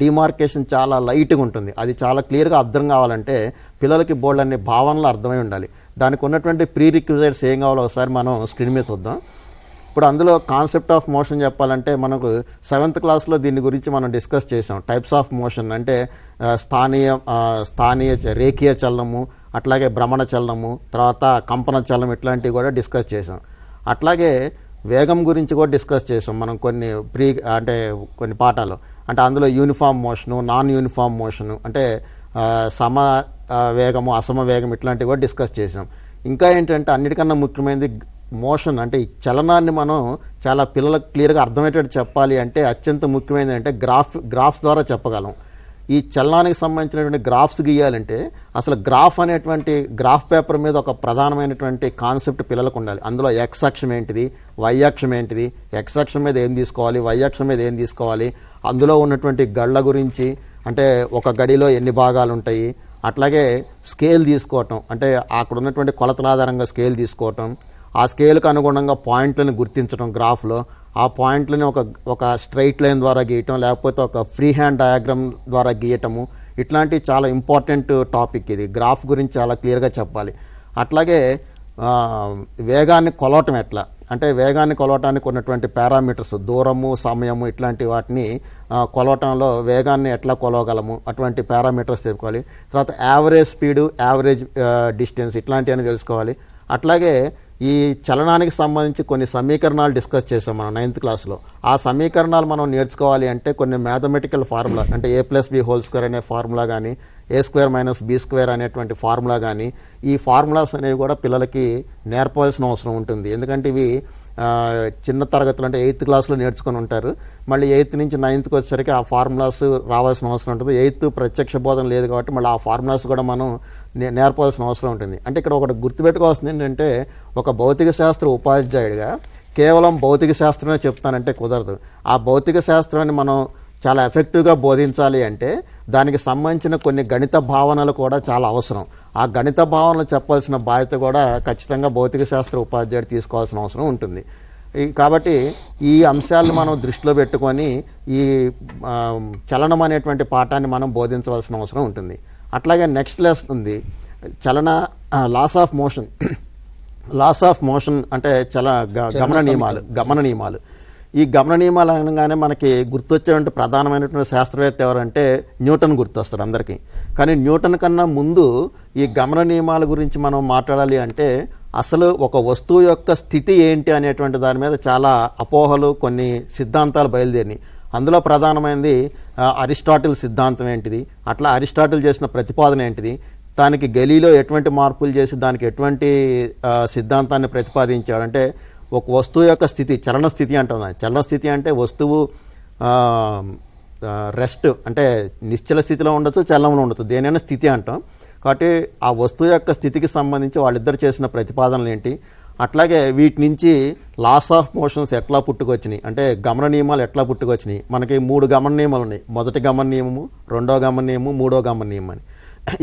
డిమార్కేషన్ చాలా లైట్గా ఉంటుంది. అది చాలా క్లియర్గా అర్థం కావాలంటే పిల్లలకి బోల్డ్ అనే భావనలు అర్థమై ఉండాలి. దానికి ఉన్నటువంటి ప్రీ రిక్విజైట్స్ ఏం కావాలో ఒకసారి మనం స్క్రీన్ మీద చూద్దాం. ఇప్పుడు అందులో కాన్సెప్ట్ ఆఫ్ మోషన్ చెప్పాలంటే మనకు 7th క్లాస్లో దీని గురించి మనం డిస్కస్ చేసాం. టైప్స్ ఆఫ్ మోషన్ అంటే స్థానీయ రేఖీయ చలనము, అట్లాగే భ్రమణ చలనము, తర్వాత కంపన చలనం, ఇట్లాంటివి కూడా డిస్కస్ చేసాం. అట్లాగే వేగం గురించి కూడా డిస్కస్ చేసాం మనం కొన్ని పాఠాలు. అంటే అందులో యూనిఫామ్ మోషను, నాన్ యూనిఫామ్ మోషను, అంటే సమ వేగము, అసమ వేగం, ఇట్లాంటివి కూడా డిస్కస్ చేసాం. ఇంకా ఏంటంటే అన్నిటికన్నా ముఖ్యమైనది మోషన్, అంటే ఈ చలనాన్ని మనం చాలా పిల్లలకు క్లియర్గా అర్థమయ్యేటట్టు చెప్పాలి అంటే అత్యంత ముఖ్యమైనది అంటే గ్రాఫ్స్ ద్వారా చెప్పగలం. ఈ చలనానికి సంబంధించినటువంటి గ్రాఫ్స్ గీయాలంటే అసలు గ్రాఫ్ పేపర్ మీద ఒక ప్రధానమైనటువంటి కాన్సెప్ట్ పిల్లలకు ఉండాలి. అందులో ఎక్స్ అక్షం ఏంటిది, వై అక్షం ఏంటిది, ఎక్స్ అక్షం మీద ఏం తీసుకోవాలి, వై అక్షం మీద ఏం తీసుకోవాలి, అందులో ఉన్నటువంటి గళ్ళ గురించి, అంటే ఒక గడిలో ఎన్ని భాగాలు ఉంటాయి, అట్లాగే స్కేల్ తీసుకోవటం, అంటే అక్కడ ఉన్నటువంటి కొలతల ఆధారంగా స్కేల్ తీసుకోవటం, ఆ స్కేల్కి అనుగుణంగా పాయింట్లను గుర్తించడం గ్రాఫ్లో, ఆ పాయింట్లని ఒక స్ట్రైట్ లైన్ ద్వారా గీయటం, లేకపోతే ఒక ఫ్రీ హ్యాండ్ డయాగ్రామ్ ద్వారా గీయటము, ఇట్లాంటివి చాలా ఇంపార్టెంట్ టాపిక్. ఇది గ్రాఫ్ గురించి చాలా క్లియర్గా చెప్పాలి. అట్లాగే వేగాన్ని కొలవటం ఎట్లా, అంటే వేగాన్ని కొలవటానికి ఉన్నటువంటి పారామీటర్స్, దూరము, సమయము, ఇట్లాంటి వాటిని కొలవటంలో వేగాన్ని ఎట్లా కొలవగలము, అటువంటి పారామీటర్స్ తెలుసుకోవాలి. తర్వాత యావరేజ్ స్పీడు, యావరేజ్ డిస్టెన్స్, ఇట్లాంటివన్నీ తెలుసుకోవాలి. అట్లాగే ఈ చలనానికి సంబంధించి కొన్ని సమీకరణాలు డిస్కస్ చేసాం మనం 9th క్లాస్లో. ఆ సమీకరణాలు మనం నేర్చుకోవాలి అంటే కొన్ని మ్యాథమెటికల్ ఫార్ములా, అంటే a+b² అనే ఫార్ములా కానీ, a² - b² అనేటువంటి ఫార్ములా కానీ, ఈ ఫార్ములాస్ అనేవి కూడా పిల్లలకి నేర్పాల్సిన అవసరం ఉంటుంది. ఎందుకంటే ఇవి చిన్న తరగతులు అంటే 8th క్లాస్లో నేర్చుకొని ఉంటారు. మళ్ళీ 8th నుంచి 9thకి వచ్చేసరికి ఆ ఫార్ములాస్ రావాల్సిన అవసరం ఉంటుంది. 8th ప్రత్యక్ష బోధన లేదు కాబట్టి మళ్ళీ ఆ ఫార్ములాస్ కూడా మనం నేర్పాల్సిన అవసరం ఉంటుంది. అంటే ఇక్కడ ఒకటి గుర్తుపెట్టుకోవాల్సింది ఏంటంటే, ఒక భౌతిక శాస్త్ర ఉపాధ్యాయుడిగా కేవలం భౌతిక శాస్త్రమే చెప్తానంటే కుదరదు. ఆ భౌతిక శాస్త్రాన్ని మనం చాలా ఎఫెక్టివ్గా బోధించాలి అంటే దానికి సంబంధించిన కొన్ని గణిత భావనలు కూడా చాలా అవసరం. ఆ గణిత భావనలు చెప్పాల్సిన బాధ్యత కూడా ఖచ్చితంగా భౌతిక శాస్త్ర ఉపాధ్యాయుడు తీసుకోవాల్సిన అవసరం ఉంటుంది. కాబట్టి ఈ అంశాలను మనం దృష్టిలో పెట్టుకొని ఈ చలనం అనేటువంటి పాఠాన్ని మనం బోధించవలసిన అవసరం ఉంటుంది. అట్లాగే నెక్స్ట్ లెసన్ ఉంది లాస్ ఆఫ్ మోషన్ అంటే గమన నియమాలు. ఈ గమన నియమాలు అనగానే మనకి గుర్తొచ్చేటువంటి ప్రధానమైనటువంటి శాస్త్రవేత్త ఎవరంటే న్యూటన్ గుర్తొస్తాడు అందరికీ. కానీ న్యూటన్ కన్నా ముందు ఈ గమన నియమాల గురించి మనం మాట్లాడాలి అంటే అసలు ఒక వస్తువు యొక్క స్థితి ఏంటి అనేటువంటి దాని మీద చాలా అపోహలు, కొన్ని సిద్ధాంతాలు బయలుదేరినాయి. అందులో ప్రధానమైనది అరిస్టాటిల్ సిద్ధాంతం ఏంటిది, అట్లా అరిస్టాటిల్ చేసిన ప్రతిపాదన ఏంటిది, దానికి గెలీలో ఎటువంటి మార్పులు చేసి దానికి ఎటువంటి సిద్ధాంతాన్ని ప్రతిపాదించాడంటే, ఒక వస్తువు యొక్క స్థితి చలన స్థితి అంటాం. చలన స్థితి అంటే వస్తువు రెస్ట్ అంటే నిశ్చల స్థితిలో ఉండొచ్చు, చలనంలో ఉండొచ్చు, దేనైనా స్థితి అంటాం. కాబట్టి ఆ వస్తువు యొక్క స్థితికి సంబంధించి వాళ్ళిద్దరు చేసిన ప్రతిపాదనలు ఏంటి, అట్లాగే వీటి నుంచి లాస్ ఆఫ్ మోషన్స్ ఎట్లా పుట్టుకొచ్చినాయి, అంటే గమన నియమాలు ఎట్లా పుట్టుకొచ్చినాయి. మనకి 3 గమన నియమాలు ఉన్నాయి. మొదటి గమన నియమము, రెండో గమన నియమము, మూడో గమన నియమం అని.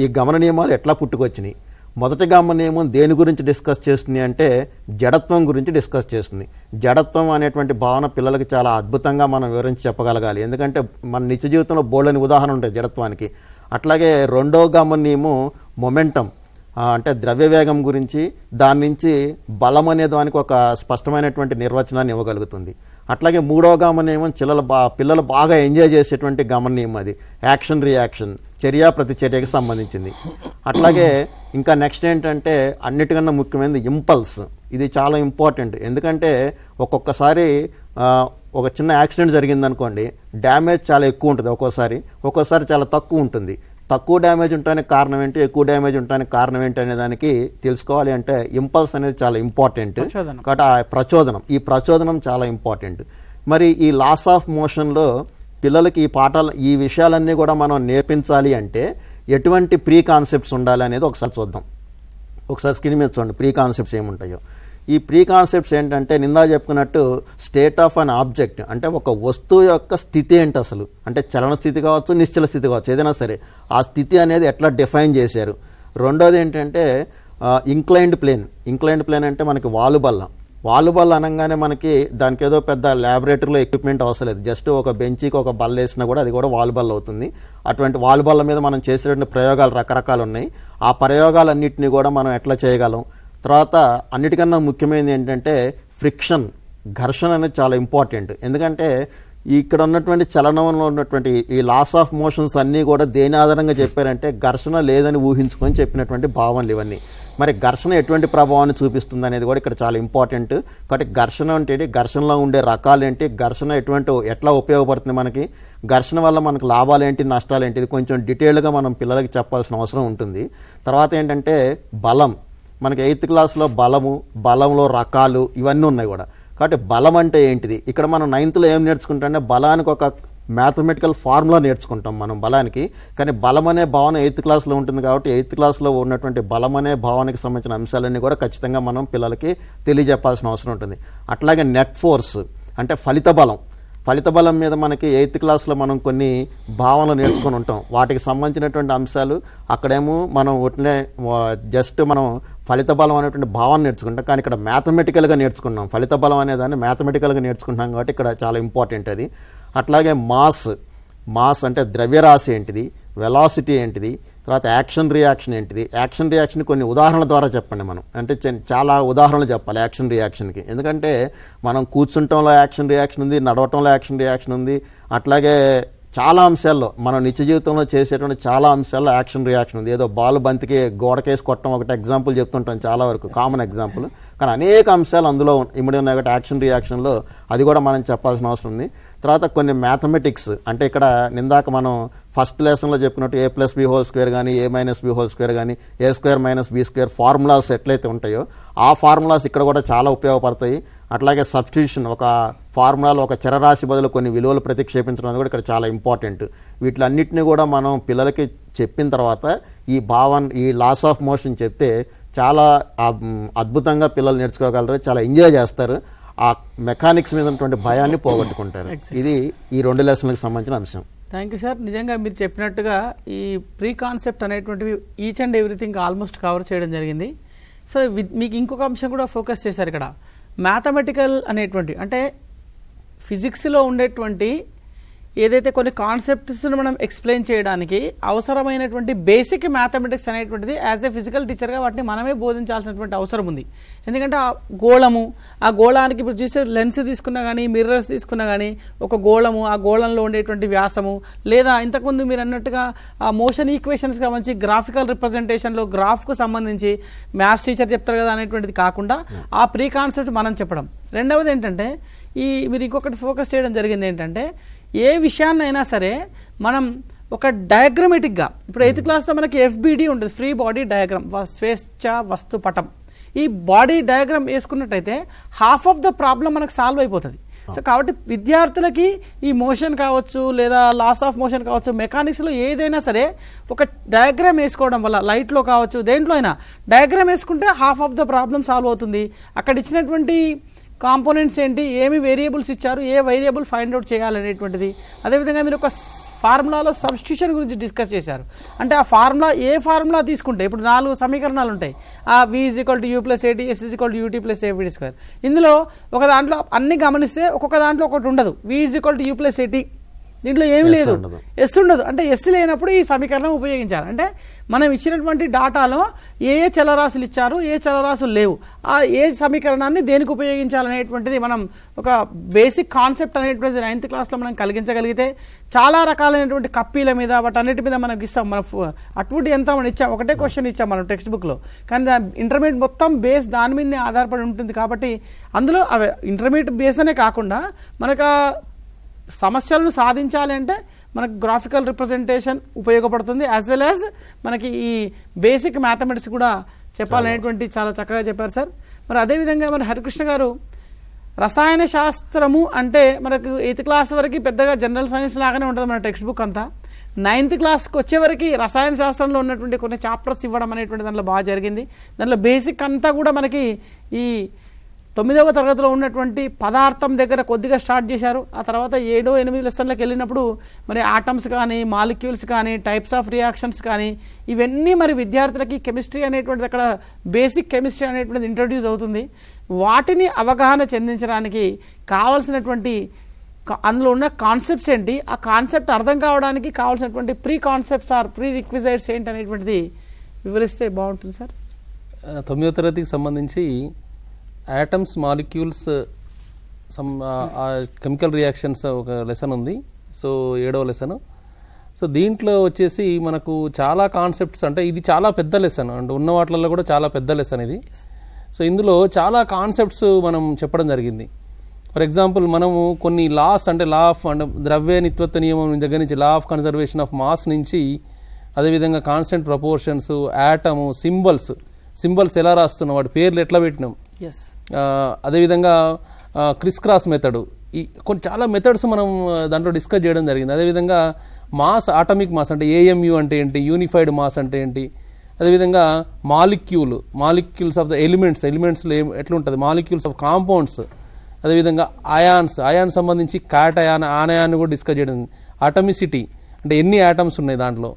ఈ గమన నియమాలు ఎట్లా పుట్టుకొచ్చినాయి? మొదటి గమన నియమం దేని గురించి డిస్కస్ చేస్తుంది అంటే జడత్వం గురించి డిస్కస్ చేస్తుంది. జడత్వం అనేటువంటి భావన పిల్లలకి చాలా అద్భుతంగా మనం వివరించి చెప్పగలగాలి. ఎందుకంటే మన నిత్య జీవితంలో బోల్డని ఉదాహరణ ఉంటాయి జడత్వానికి. అట్లాగే రెండో గమన నియమం మొమెంటం, అంటే ద్రవ్యవేగం గురించి, దాని నుంచి బలం అనే దానికి ఒక స్పష్టమైనటువంటి నిర్వచనాన్ని ఇవ్వగలుగుతుంది. అట్లాగే మూడవ గమనీయం పిల్లలు బాగా ఎంజాయ్ చేసేటువంటి గమనీయం, అది యాక్షన్ రియాక్షన్, చర్య ప్రతిచర్యకి సంబంధించింది. అట్లాగే ఇంకా నెక్స్ట్ ఏంటంటే అన్నిటికన్నా ముఖ్యమైనది ఇంపల్స్. ఇది చాలా ఇంపార్టెంట్. ఎందుకంటే ఒక్కొక్కసారి ఒక చిన్న యాక్సిడెంట్ జరిగిందనుకోండి, డ్యామేజ్ చాలా ఎక్కువ ఉంటుంది, ఒక్కోసారి చాలా తక్కువ ఉంటుంది. తక్కువ డ్యామేజ్ ఉండడానికి కారణం ఏంటి, ఎక్కువ డ్యామేజ్ ఉండడానికి కారణం ఏంటి అనే దానికి తెలుసుకోవాలి అంటే ఇంపల్స్ అనేది చాలా ఇంపార్టెంట్. కాబట్టి ఈ ప్రచోదనం చాలా ఇంపార్టెంట్. మరి ఈ లాస్ ఆఫ్ మోషన్లో పిల్లలకి ఈ విషయాలన్నీ కూడా మనం నేర్పించాలి అంటే ఎటువంటి ప్రీ కాన్సెప్ట్స్ ఉండాలి అనేది ఒకసారి చూద్దాం. ఒకసారి స్క్రీన్ మీద చూడండి ప్రీ కాన్సెప్ట్స్ ఏముంటాయో. ఈ ప్రీ కాన్సెప్ట్స్ ఏంటంటే నిందా చెప్పుకున్నట్టు స్టేట్ ఆఫ్ అన్ ఆబ్జెక్ట్, అంటే ఒక వస్తువు యొక్క స్థితి ఏంటి అసలు, అంటే చలన స్థితి కావచ్చు, నిశ్చల స్థితి కావచ్చు, ఏదైనా సరే ఆ స్థితి అనేది ఎట్లా డిఫైన్ చేశారు. రెండోది ఏంటంటే ఇంక్లైన్డ్ ప్లేన్ అంటే మనకి వాలుబల్ల అనగానే మనకి దానికి ఏదో పెద్ద ల్యాబొరేటరీలో ఎక్విప్మెంట్ అవసరం లేదు, జస్ట్ ఒక బెంచ్కి ఒక బల్ల వేసినా కూడా అది కూడా వాలుబల్ల అవుతుంది. అటువంటి వాలుబల్ల మీద మనం చేసేటువంటి ప్రయోగాలు రకరకాలు ఉన్నాయి. ఆ ప్రయోగాలన్నింటినీ కూడా మనం ఎట్లా చేయగలం. తర్వాత అన్నిటికన్నా ముఖ్యమైనది ఏంటంటే ఫ్రిక్షన్, ఘర్షణ అనేది చాలా ఇంపార్టెంట్. ఎందుకంటే ఇక్కడ ఉన్నటువంటి చలనంలో ఉన్నటువంటి ఈ లాస్ ఆఫ్ మోషన్స్ అన్నీ కూడా దేని ఆధారంగా చెప్పారంటే ఘర్షణ లేదని ఊహించుకొని చెప్పినటువంటి భావనలు ఇవన్నీ. మరి ఘర్షణ ఎటువంటి ప్రభావాన్ని చూపిస్తుంది అనేది కూడా ఇక్కడ చాలా ఇంపార్టెంట్. కాబట్టి ఘర్షణ అంటే ఘర్షణలో ఉండే రకాలు ఏంటి, ఘర్షణ ఎట్లా ఉపయోగపడుతుంది మనకి, ఘర్షణ వల్ల మనకు లాభాలు ఏంటి, నష్టాలు ఏంటి, ఇది కొంచెం డీటెయిల్గా మనం పిల్లలకి చెప్పాల్సిన అవసరం ఉంటుంది. తర్వాత ఏంటంటే బలం, మనకి 8th క్లాస్లో బలంలో రకాలు ఇవన్నీ ఉన్నాయి కూడా. కాబట్టి బలం అంటే ఏంటిది, ఇక్కడ మనం 9th ఏం నేర్చుకుంటామంటే బలానికి ఒక మ్యాథమెటికల్ ఫార్ములా నేర్చుకుంటాం మనం బలానికి. కానీ బలం అనే భావన 8th క్లాస్లో ఉంటుంది. కాబట్టి 8th క్లాస్లో ఉన్నటువంటి బలం అనే భావనకి సంబంధించిన అంశాలన్నీ కూడా ఖచ్చితంగా మనం పిల్లలకి తెలియజెప్పాల్సిన అవసరం ఉంటుంది. అట్లాగే నెట్ ఫోర్స్ అంటే ఫలిత బలం మీద మనకి 8th క్లాస్లో మనం కొన్ని భావనలు నేర్చుకొని ఉంటాం. వాటికి సంబంధించినటువంటి అంశాలు అక్కడేమో మనం జస్ట్ మనం ఫలిత బలం అనేటువంటి భావన నేర్చుకుంటాం. కానీ ఇక్కడ మ్యాథమెటికల్గా నేర్చుకున్నాం. ఫలిత బలం అనేదాన్ని మ్యాథమెటికల్గా నేర్చుకుంటాం కాబట్టి ఇక్కడ చాలా ఇంపార్టెంట్ అది. అట్లాగే మాస్ అంటే ద్రవ్యరాశి ఏంటిది, వెలాసిటీ ఏంటిది, తర్వాత యాక్షన్ రియాక్షన్ ఏంటిది. యాక్షన్ రియాక్షన్ కొన్ని ఉదాహరణల ద్వారా చెప్పండి. మనం అంటే చాలా ఉదాహరణలు చెప్పాలి యాక్షన్ రియాక్షన్కి. ఎందుకంటే మనం కూర్చుంటంలో యాక్షన్ రియాక్షన్ ఉంది, నడవటంలో యాక్షన్ రియాక్షన్ ఉంది. అట్లాగే చాలా అంశాల్లో మనం నిత్య జీవితంలో చేసేటువంటి చాలా అంశాల్లో యాక్షన్ రియాక్షన్ ఉంది. ఏదో బాల్ బంతికి గోడకేసి కొట్టడం ఒకటి ఎగ్జాంపుల్ చెప్తుంటాం, చాలా వరకు కామన్ ఎగ్జాంపుల్. కానీ అనేక అంశాలు అందులో ఇమిడి ఉన్నాయి కాబట్టి యాక్షన్ రియాక్షన్లో అది కూడా మనం చెప్పాల్సిన అవసరం ఉంది. తర్వాత కొన్ని మ్యాథమెటిక్స్, అంటే ఇక్కడ నిందాక మనం ఫస్ట్ లెసన్లో చెప్పుకున్నట్టు a+b² కానీ a-b² కానీ a² - b² ఫార్ములాస్ ఎట్లయితే ఉంటాయో ఆ ఫార్ములాస్ ఇక్కడ కూడా చాలా ఉపయోగపడతాయి. అట్లాగే సబ్స్టిట్యూషన్, ఒక ఫార్ములాలో ఒక చరరాశి బదులు కొన్ని విలువలు ప్రతిక్షేపించడం కూడా ఇక్కడ చాలా ఇంపార్టెంట్. వీటిలన్నింటినీ కూడా మనం పిల్లలకి చెప్పిన తర్వాత ఈ లాస్ ఆఫ్ మోషన్ చెప్తే చాలా అద్భుతంగా పిల్లలు నేర్చుకోగలరు, చాలా ఎంజాయ్ చేస్తారు. ఆ మెకానిక్స్ మీద ఉన్నటువంటి భయాన్ని పోగొట్టుకుంటారు. ఇది ఈ 2 లెసన్లకు సంబంధించిన అంశం. Thank you sir. నిజంగా మీరు చెప్పినట్టుగా ఈ ప్రీ కాన్సెప్ట్ అనేటువంటివి each and everything almost cover చేయడం జరిగింది. సో మీకు ఇంకొక అంశం కూడా ఫోకస్ చేశారు ఇక్కడ, మ్యాథమెటికల్ అనేటువంటి అంటే ఫిజిక్స్లో ఉండేటువంటి ఏదైతే కొన్ని కాన్సెప్ట్స్ను మనం ఎక్స్ప్లెయిన్ చేయడానికి అవసరమైనటువంటి బేసిక్ మ్యాథమెటిక్స్ అనేటువంటిది యాజ్ ఏ ఫిజికల్ టీచర్గా వాటిని మనమే బోధించాల్సినటువంటి అవసరం ఉంది. ఎందుకంటే ఆ గోళానికి ఇప్పుడు చూసే లెన్స్ తీసుకున్నా కానీ, మిర్రర్స్ తీసుకున్నా కానీ, ఒక గోళము, ఆ గోళంలో ఉండేటువంటి వ్యాసము, లేదా ఇంతకుముందు మీరు అన్నట్టుగా ఆ మోషన్ ఈక్వేషన్స్కి సంబంధించి గ్రాఫికల్ రిప్రజెంటేషన్లో గ్రాఫ్కు సంబంధించి మ్యాథ్స్ టీచర్ చెప్తారు కదా అనేటువంటిది కాకుండా ఆ ప్రీ కాన్సెప్ట్ మనం చెప్పడం. రెండవది ఏంటంటే మీరు ఇంకొకటి ఫోకస్ చేయడం జరిగింది ఏంటంటే ఏ విషయాన్నైనా సరే మనం ఒక డయాగ్రమేటిక్గా, ఇప్పుడు 8th క్లాస్లో మనకి FBD ఉంటుంది, ఫ్రీ బాడీ డయాగ్రామ్, స్వేచ్ఛ వస్తు పటం. ఈ బాడీ డయాగ్రామ్ వేసుకున్నట్టయితే హాఫ్ ఆఫ్ ద ప్రాబ్లం మనకు సాల్వ్ అయిపోతుంది. సో కాబట్టి విద్యార్థులకి ఈ మోషన్ కావచ్చు, లేదా లాస్ ఆఫ్ మోషన్ కావచ్చు, మెకానిక్స్లో ఏదైనా సరే ఒక డయాగ్రామ్ వేసుకోవడం వల్ల, లైట్లో కావచ్చు, దేంట్లో అయినా డయాగ్రామ్ వేసుకుంటే half of the problem solve అవుతుంది. అక్కడ ఇచ్చినటువంటి కాంపోనెంట్స్ ఏంటి, ఏమి వేరియబుల్స్ ఇచ్చారు, ఏ వేరియబుల్ ఫైండ్ అవుట్ చేయాలనేటువంటిది. అదేవిధంగా మీరు ఒక ఫార్ములాలో సబ్స్టిట్యూషన్ గురించి డిస్కస్ చేశారు. అంటే ఆ ఏ ఫార్ములా తీసుకుంటే ఇప్పుడు 4 సమీకరణాలు ఉంటాయి. ఆ v = u + at, s = ut + avd². ఇందులో ఒక దాంట్లో అన్ని గమనిస్తే ఒక్కొక్క దాంట్లో ఒకటి ఉండదు. v = u + at దీంట్లో ఏమి లేదు, ఉండదు. ఎస్ ఉండదు. అంటే ఎస్ లేనప్పుడు ఈ సమీకరణం ఉపయోగించాలి. అంటే మనం ఇచ్చినటువంటి డాటాలో ఏ ఏ చలరాశులు ఇచ్చారు, ఏ చలరాశులు లేవు, ఆ ఏ సమీకరణాన్ని దేనికి ఉపయోగించాలనేటువంటిది మనం ఒక బేసిక్ కాన్సెప్ట్ అనేటువంటిది 9th క్లాస్లో మనం కలిగించగలిగితే చాలా రకాలైనటువంటి కప్పీల మీద వాటన్నిటి మీద మనకి ఇస్తాం. మన అటువంటి యంత్రం మనం ఇచ్చాం, ఒకటే క్వశ్చన్ ఇచ్చాం మనం టెక్స్ట్ బుక్లో, కానీ ఇంటర్మీడియట్ మొత్తం బేస్ దాని మీదనే ఆధారపడి ఉంటుంది. కాబట్టి అందులో అవి ఇంటర్మీడియట్ బేస్ అనే కాకుండా మనకు సమస్యలను సాధించాలి అంటే మనకు గ్రాఫికల్ రిప్రజెంటేషన్ ఉపయోగపడుతుంది, యాజ్ వెల్ యాజ్ మనకి ఈ బేసిక్ మ్యాథమెటిక్స్ కూడా చెప్పాలనేటువంటి చాలా చక్కగా చెప్పారు సార్. మరి అదేవిధంగా మన హరికృష్ణ గారు రసాయన శాస్త్రము అంటే మనకు 8th క్లాస్ వరకు పెద్దగా జనరల్ సైన్స్ లాగానే ఉంటుంది మన టెక్స్ట్ బుక్ అంతా. 9th క్లాస్కి వచ్చేవరకు రసాయన శాస్త్రంలో ఉన్నటువంటి కొన్ని చాప్టర్స్ ఇవ్వడం అనేటువంటి దాంట్లో బాగా జరిగింది. దాంట్లో బేసిక్ అంతా కూడా మనకి ఈ 9వ తరగతిలో ఉన్నటువంటి పదార్థం దగ్గర కొద్దిగా స్టార్ట్ చేశారు. ఆ తర్వాత 7, 8 లెసన్లకు వెళ్ళినప్పుడు మరి ఆటమ్స్ కానీ, మాలిక్యూల్స్ కానీ, టైప్స్ ఆఫ్ రియాక్షన్స్ కానీ ఇవన్నీ మరి విద్యార్థులకి కెమిస్ట్రీ అనేటువంటిది అక్కడ బేసిక్ కెమిస్ట్రీ అనేటువంటిది ఇంట్రడ్యూస్ అవుతుంది. వాటిని అవగాహన చెందించడానికి కావాల్సినటువంటి అందులో ఉన్న కాన్సెప్ట్స్ ఏంటి, ఆ కాన్సెప్ట్ అర్థం కావడానికి కావాల్సినటువంటి ప్రీ కాన్సెప్ట్స్ ఆర్ ప్రీ రిక్విజైట్స్ ఏంటి అనేటువంటిది వివరిస్తే బాగుంటుంది సార్. 9వ తరగతికి సంబంధించి యాటమ్స్, మాలిక్యూల్స్, కెమికల్ రియాక్షన్స్ ఒక లెసన్ ఉంది. సో 7వ లెసన్. సో దీంట్లో వచ్చేసి మనకు చాలా కాన్సెప్ట్స్, అంటే ఇది చాలా పెద్ద లెసన్, అంటే ఉన్న వాటిల్లో కూడా చాలా పెద్ద లెసన్ ఇది. సో ఇందులో చాలా కాన్సెప్ట్స్ మనం చెప్పడం జరిగింది. ఫర్ ఎగ్జాంపుల్ మనము కొన్ని లాస్, అంటే లా ఆఫ్ అంటే ద్రవ్య నిత్వత్వ నియమం దగ్గర నుంచి law of conservation of mass నుంచి, అదేవిధంగా కాన్స్టెంట్ ప్రపోర్షన్స్, యాటము, సింబల్స్ ఎలా రాస్తున్నాం, వాటి పేర్లు ఎట్లా పెట్టినాం, అదేవిధంగా క్రిస్ క్రాస్ మెథడ్, ఈ కొన్ని చాలా మెథడ్స్ మనం దాంట్లో డిస్కస్ చేయడం జరిగింది. అదేవిధంగా మాస్, ఆటమిక్ మాస్ అంటే ఏఎంయు అంటే ఏంటి, యూనిఫైడ్ మాస్ అంటే ఏంటి, అదేవిధంగా మాలిక్యూల్స్ ఆఫ్ ద ఎలిమెంట్స్లో ఎట్లుంటుంది, మాలిక్యూల్స్ ఆఫ్ కాంపౌండ్స్, అదేవిధంగా అయాన్ సంబంధించి క్యాటయాన్, ఆనయాన్ని కూడా డిస్కస్ చేయడం. అటమిసిటీ అంటే ఎన్ని యాటమ్స్ ఉన్నాయి దాంట్లో,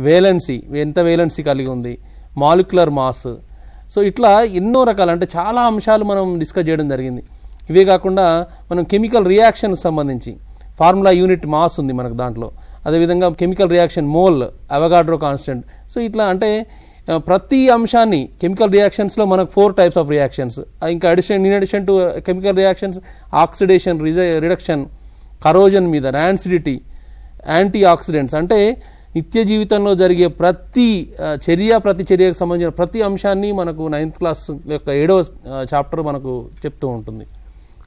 వేలెన్సీ ఎంత వేలెన్సీ కలిగి ఉంది, మాలిక్యులర్ మాస్. సో ఇట్లా ఎన్నో రకాలు, అంటే చాలా అంశాలు మనం డిస్కస్ చేయడం జరిగింది. ఇవే కాకుండా మనం కెమికల్ రియాక్షన్ సంబంధించి ఫార్ములా యూనిట్ మాస్ ఉంది మనకు దాంట్లో, అదేవిధంగా chemical reaction mole, Avogadro constant. So ఇట్లా అంటే ప్రతి అంశాన్ని కెమికల్ రియాక్షన్స్లో మనకు 4 types ఆఫ్ రియాక్షన్స్, ఇంకా in addition to chemical reactions oxidation, reduction, corrosion మీద, ర్యాన్సిడిటీ, యాంటీ ఆక్సిడెంట్స్, అంటే నిత్య జీవితంలో జరిగే ప్రతి చర్యకు సంబంధించిన ప్రతి అంశాన్ని మనకు 9th క్లాస్ యొక్క 7వ చాప్టర్ మనకు చెప్తూ ఉంటుంది.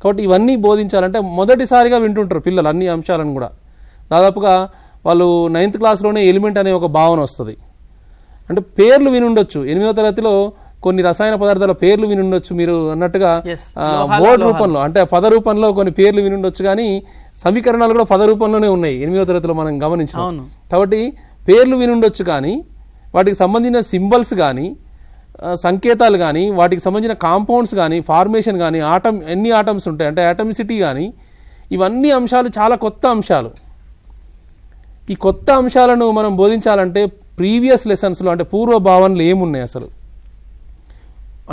కాబట్టి ఇవన్నీ బోధించాలంటే మొదటిసారిగా వింటుంటారు పిల్లలు అన్ని అంశాలను కూడా. దాదాపుగా వాళ్ళు 9th క్లాస్లోనే ఎలిమెంట్ అనే ఒక భావన వస్తుంది. అంటే పేర్లు వినుండొచ్చు, 8వ తరగతిలో కొన్ని రసాయన పదార్థాల పేర్లు వినుండొచ్చు, మీరు అన్నట్టుగా బోర్డు రూపంలో, అంటే పద రూపంలో కొన్ని పేర్లు వినుండొచ్చు, కానీ సమీకరణాలు కూడా పద రూపంలోనే ఉన్నాయి 8వ తరగతిలో మనం గమనించాం. కాబట్టి పేర్లు వినుండొచ్చు, కానీ వాటికి సంబంధించిన సింబల్స్ కానీ, సంకేతాలు కానీ, వాటికి సంబంధించిన కాంపౌండ్స్ కానీ, ఫార్మేషన్ కానీ, ఎన్ని ఆటమ్స్ ఉంటాయి అంటే ఆటమిసిటీ కానీ, ఇవన్నీ అంశాలు చాలా కొత్త అంశాలు. ఈ కొత్త అంశాలను మనం బోధించాలంటే ప్రీవియస్ లెసన్స్లో, అంటే పూర్వభావనలు ఏమున్నాయి అసలు,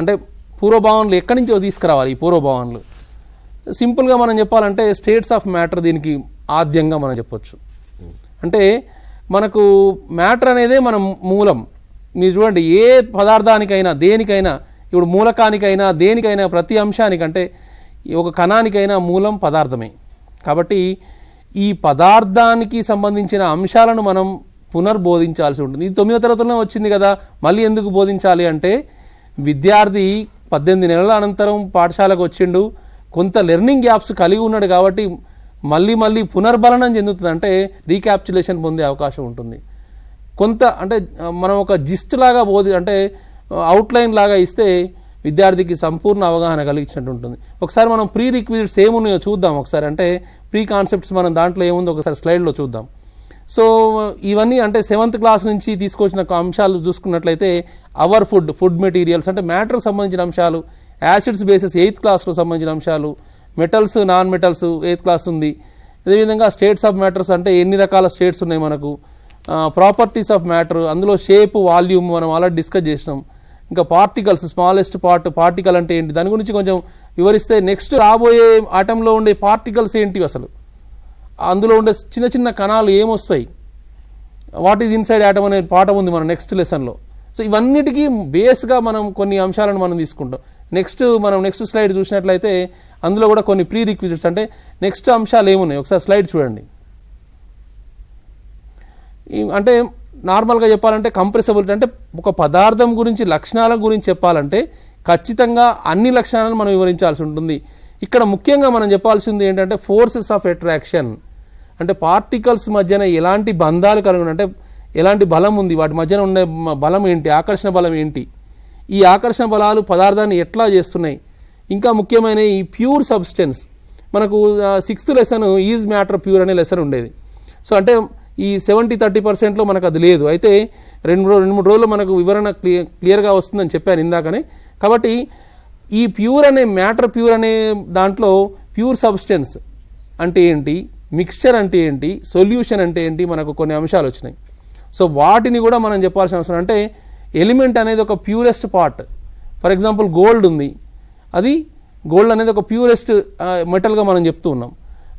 అంటే పూర్వభావనలు ఎక్కడి నుంచో తీసుకురావాలి. ఈ పూర్వభావనలు సింపుల్గా మనం చెప్పాలంటే స్టేట్స్ ఆఫ్ మ్యాటర్ దీనికి ఆద్యంగా మనం చెప్పొచ్చు. అంటే మనకు మ్యాటర్ అనేదే మన మూలం. మీరు చూడండి, ఏ పదార్థానికైనా దేనికైనా, ఇప్పుడు మూలకానికైనా దేనికైనా ప్రతి అంశానికంటే ఒక కణానికైనా మూలం పదార్థమే. కాబట్టి ఈ పదార్థానికి సంబంధించిన అంశాలను మనం పునర్బోధించాల్సి ఉంటుంది. ఇది 9వ తరగతిలో వచ్చింది కదా, మళ్ళీ ఎందుకు బోధించాలి అంటే, విద్యార్థి 18 నెలల అనంతరం పాఠశాలకు వచ్చిండు, కొంత లెర్నింగ్ గ్యాప్స్ కలిగి ఉన్నాడు, కాబట్టి మళ్ళీ పునర్బలనం చెందుతుంది, అంటే రీక్యాప్చులేషన్ పొందే అవకాశం ఉంటుంది. కొంత అంటే మనం ఒక జిస్ట్ లాగా అంటే అవుట్లైన్ లాగా ఇస్తే విద్యార్థికి సంపూర్ణ అవగాహన కలిగించినట్టు ఉంటుంది. ఒకసారి మనం ప్రీ రిక్విజిట్స్ ఏమున్నాయో చూద్దాం ఒకసారి, అంటే ప్రీ కాన్సెప్ట్స్ మనం దాంట్లో ఏముందో ఒకసారి స్లైడ్లో చూద్దాం. సో ఇవన్నీ అంటే 7th క్లాస్ నుంచి తీసుకొచ్చిన అంశాలు చూసుకున్నట్లయితే, అవర్ ఫుడ్ మెటీరియల్స్ అంటే మ్యాటర్ సంబంధించిన అంశాలు, యాసిడ్స్ బేసెస్ 8th క్లాస్లో సంబంధించిన అంశాలు, metals non metals 8th class ఉంది. అదేవిధంగా స్టేట్స్ ఆఫ్ మ్యాటర్స్ అంటే ఎన్ని రకాల స్టేట్స్ ఉన్నాయి మనకు, ప్రాపర్టీస్ ఆఫ్ మ్యాటర్, అందులో షేప్, వాల్యూమ్ మనం ఆల్రెడీ డిస్కస్ చేసినాం. ఇంకా పార్టికల్స్, స్మాలెస్ట్ పార్టికల్ అంటే ఏంటి, దాని గురించి కొంచెం వివరిస్తే నెక్స్ట్ రాబోయే ఆటంలో ఉండే పార్టికల్స్ ఏంటి అసలు, అందులో ఉండే చిన్న చిన్న కణాలు ఏమొస్తాయి, వాట్ ఈజ్ ఇన్సైడ్ యాటమ్ అనే పాఠం ఉంది మన నెక్స్ట్ లెసన్లో. సో ఇవన్నిటికీ బేస్గా మనం కొన్ని అంశాలను మనం తీసుకుంటాం. నెక్స్ట్ స్లైడ్ చూసినట్లయితే అందులో కూడా కొన్ని ప్రీ రిక్విజిట్స్, అంటే నెక్స్ట్ అంశాలు ఏమున్నాయి ఒకసారి స్లైడ్ చూడండి. అంటే నార్మల్గా చెప్పాలంటే కంప్రెసిబిలిటీ, అంటే ఒక పదార్థం గురించి లక్షణాల గురించి చెప్పాలంటే ఖచ్చితంగా అన్ని లక్షణాలను మనం వివరించాల్సి ఉంటుంది. ఇక్కడ ముఖ్యంగా మనం చెప్పాల్సింది ఏంటంటే ఫోర్సెస్ ఆఫ్ అట్రాక్షన్, అంటే పార్టికల్స్ మధ్యన ఎలాంటి బంధాలు కలిగి, అంటే ఎలాంటి బలం ఉంది, వాటి మధ్యన ఉండే బలం ఏంటి, ఆకర్షణ బలం ఏంటి, ఈ ఆకర్షణ బలాలు పదార్థాన్ని ఎట్లా చేస్తున్నాయి. ఇంకా ముఖ్యమైన ఈ ప్యూర్ సబ్స్టెన్స్, మనకు 6th lesson is matter pure అనే లెసన్ ఉండేది. సో అంటే ఈ 70-30%లో మనకు అది లేదు. అయితే 2-3 రోజులు మనకు వివరణ క్లియర్గా వస్తుందని చెప్పాను ఇందాకనే. కాబట్టి ఈ ప్యూర్ అనే మ్యాటర్ ప్యూర్ అనే దాంట్లో ప్యూర్ సబ్స్టెన్స్ అంటే ఏంటి, మిక్స్చర్ అంటే ఏంటి, సొల్యూషన్ అంటే ఏంటి, మనకు కొన్ని అంశాలు వచ్చినాయి. సో వాటిని కూడా మనం చెప్పాల్సిన అవసరం, అంటే ఎలిమెంట్ అనేది ఒక purest part. For example gold ఉంది, గోల్డ్ అనేది ఒక ప్యూరెస్ట్ మెటల్గా మనం చెప్తూ ఉన్నాం.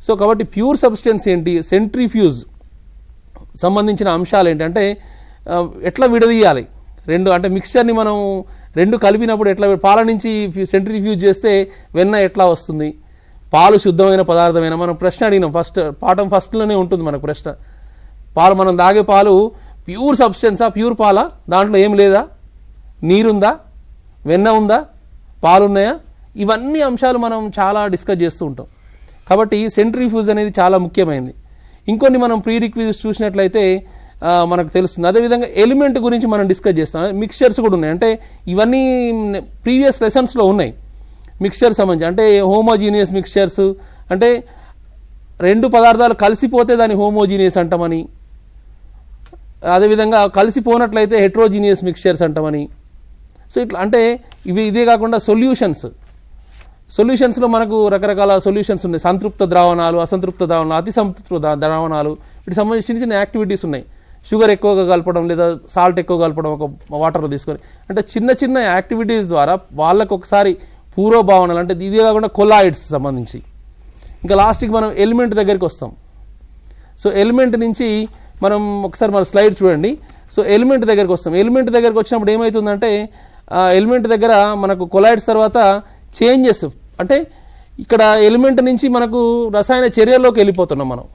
సో కాబట్టి ప్యూర్ సబ్స్టెన్స్ ఏంటి, సెంట్రిఫ్యూజ్ సంబంధించిన అంశాలు ఏంటంటే ఎట్లా విడదీయాలి రెండు, అంటే మిక్స్చర్ని మనం రెండు కలిపినప్పుడు ఎట్లా, పాల నుంచి సెంట్రిఫ్యూజ్ చేస్తే వెన్న ఎట్లా వస్తుంది, పాలు శుద్ధమైన పదార్థమైన, మనం ప్రశ్న అడిగినాం పాఠం ఫస్ట్లోనే ఉంటుంది మనకు ప్రశ్న. పాలు మనం తాగే పాలు ప్యూర్ సబ్స్టెన్సా, ప్యూర్ పాలా, దాంట్లో ఏం లేదా, నీరుందా, వెన్న ఉందా, పాలున్నాయా, ఇవన్నీ అంశాలు మనం చాలా డిస్కస్ చేస్తూ ఉంటాం. కాబట్టి సెంట్రిఫ్యూజ్ అనేది చాలా ముఖ్యమైనది. ఇంకొన్ని మనం ప్రీ రిక్విజిట్స్ చూసినట్లయితే మనకు తెలుస్తుంది. అదేవిధంగా ఎలిమెంట్ గురించి మనం డిస్కస్ చేస్తాం. మిక్స్చర్స్ కూడా ఉన్నాయి, అంటే ఇవన్నీ ప్రీవియస్ లెసన్స్లో ఉన్నాయి. మిక్స్చర్ సంబంధించి అంటే హోమోజీనియస్ మిక్స్చర్స్, అంటే రెండు పదార్థాలు కలిసిపోతే దాన్ని హోమోజీనియస్ అంటామని, అదేవిధంగా కలిసిపోనట్లయితే హెట్రోజీనియస్ మిక్స్చర్స్ అంటామని. సో ఇట్లా అంటే ఇదే కాకుండా సొల్యూషన్స్లో మనకు రకరకాల సొల్యూషన్స్ ఉన్నాయి. సంతృప్త ద్రావణాలు, అసంతృప్త ద్రావణాలు, అతి సంతృప్త ద్రావణాలు, వీటికి సంబంధించి చిన్న చిన్న యాక్టివిటీస్ ఉన్నాయి. షుగర్ ఎక్కువగా కలపడం లేదా సాల్ట్ ఎక్కువ కలపడం ఒక వాటర్లో తీసుకొని, అంటే చిన్న చిన్న యాక్టివిటీస్ ద్వారా వాళ్ళకు ఒకసారి పూర్వభావనలు, అంటే ఇదే కాకుండా కొలాయిడ్స్ సంబంధించి. ఇంకా లాస్ట్కి మనం ఎలిమెంట్ దగ్గరికి వస్తాం. సో ఎలిమెంట్ నుంచి మనం ఒకసారి మన స్లైడ్ చూడండి. సో ఎలిమెంట్ దగ్గరికి వస్తాం. ఎలిమెంట్ దగ్గరికి వచ్చినప్పుడు ఏమవుతుందంటే ఎలిమెంట్ దగ్గర మనకు కొలాయిడ్స్ తర్వాత చేంజెస్, అంటే ఇక్కడ ఎలిమెంట్ నుంచి మనకు రసాయన చర్యల్లోకి వెళ్ళిపోతున్నాం మనం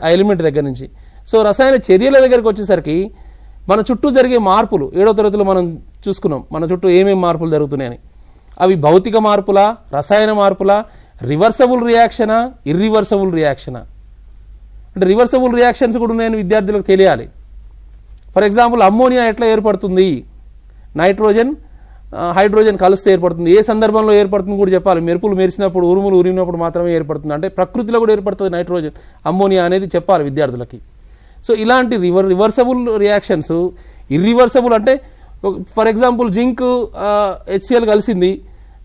ఆ ఎలిమెంట్ దగ్గర నుంచి. సో రసాయన చర్యల దగ్గరికి వచ్చేసరికి మన చుట్టూ జరిగే మార్పులు 7వ తరగతిలో మనం చూసుకున్నాం, మన చుట్టూ ఏమేమి మార్పులు జరుగుతున్నాయని. అవి భౌతిక మార్పులా, రసాయన మార్పులా, రివర్సబుల్ రియాక్షనా, ఇర్రివర్సబుల్ రియాక్షనా, అంటే రివర్సబుల్ రియాక్షన్స్ కూడా ఉన్నాయని విద్యార్థులకు తెలియాలి. ఫర్ ఎగ్జాంపుల్ అమ్మోనియా ఎట్లా ఏర్పడుతుంది, నైట్రోజన్ హైడ్రోజన్ కలిస్తే ఏర్పడుతుంది, ఏ సందర్భంలో ఏర్పడుతుంది కూడా చెప్పాలి. మెరుపులు మెరిసినప్పుడు, ఉరుములు ఉరిమినప్పుడు మాత్రమే ఏర్పడుతుంది, అంటే ప్రకృతిలో కూడా ఏర్పడుతుంది నైట్రోజన్ అమ్మోనియా అనేది చెప్పాలి విద్యార్థులకి. సో ఇలాంటి రివర్సబుల్ రియాక్షన్స్, ఇర్రివర్సబుల్ అంటే ఫర్ ఎగ్జాంపుల్ జింక్ HCl కలిసింది,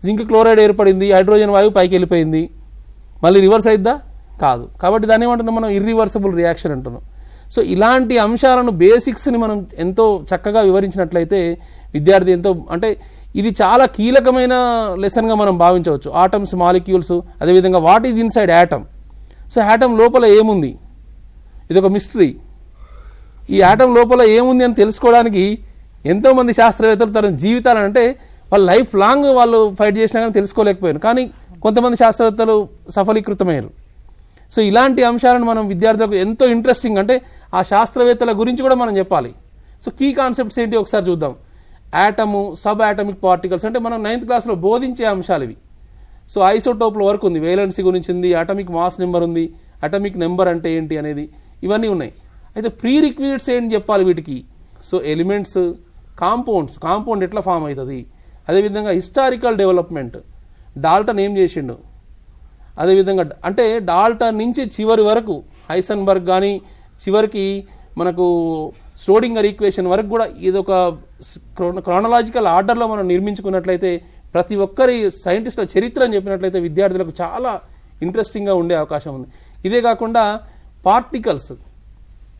జింక్ క్లోరైడ్ ఏర్పడింది, హైడ్రోజన్ వాయువు పైకి వెళ్ళిపోయింది, మళ్ళీ రివర్స్ అయిద్దా, కాదు. కాబట్టి దాన్ని ఏమంటున్నాం మనం, ఇర్రివర్సబుల్ రియాక్షన్ అంటున్నాం. సో ఇలాంటి అంశాలను బేసిక్స్ని మనం ఎంతో చక్కగా వివరించినట్లయితే విద్యార్థి ఎంతో, అంటే ఇది చాలా కీలకమైన లెసన్గా మనం భావించవచ్చు. ఆటమ్స్, మాలిక్యూల్స్, అదేవిధంగా what is inside atom. So atom లోపల ఏముంది, ఇది ఒక మిస్టరీ. ఈ యాటమ్ లోపల ఏముంది అని తెలుసుకోవడానికి ఎంతోమంది శాస్త్రవేత్తలు తన జీవితాలను, అంటే వాళ్ళ లైఫ్ లాంగ్ వాళ్ళు ఫైట్ చేసినా కానీ తెలుసుకోలేకపోయారు, కానీ కొంతమంది శాస్త్రవేత్తలు సఫలీకృతమయ్యారు. సో ఇలాంటి అంశాలను మనం విద్యార్థులకు ఎంతో ఇంట్రెస్టింగ్, అంటే ఆ శాస్త్రవేత్తల గురించి కూడా మనం చెప్పాలి. సో కీ కాన్సెప్ట్స్ ఏంటి ఒకసారి చూద్దాం. యాటము, సబ్ యాటమిక్ పార్టికల్స్, అంటే మనం 9th క్లాస్లో బోధించే అంశాలు ఇవి. సో ఐసోటోప్ల వరకు ఉంది, వేలెన్సీ గురించి ఉంది, అటమిక్ మాస్ నెంబర్ ఉంది, అటమిక్ నెంబర్ అంటే ఏంటి అనేది, ఇవన్నీ ఉన్నాయి. అయితే ప్రీ రిక్విజిట్స్ ఏంటి చెప్పాలి వీటికి. సో ఎలిమెంట్స్, కాంపౌండ్ ఎట్లా ఫామ్ అవుతుంది, అదేవిధంగా హిస్టారికల్ డెవలప్మెంట్, డాల్టన్ ఏం చేసిండు, అదేవిధంగా అంటే డాల్టన్ నుంచి చివరి వరకు హైసెన్బర్గ్ కానీ చివరికి మనకు ష్రోడింగర్ ఈక్వేషన్ వరకు కూడా ఇదొక క్రోనలాజికల్ ఆర్డర్లో మనం నిర్మించుకున్నట్లయితే ప్రతి ఒక్కరి సైంటిస్టుల చరిత్ర అని చెప్పినట్లయితే విద్యార్థులకు చాలా ఇంట్రెస్టింగ్గా ఉండే అవకాశం ఉంది. ఇదే కాకుండా పార్టికల్స్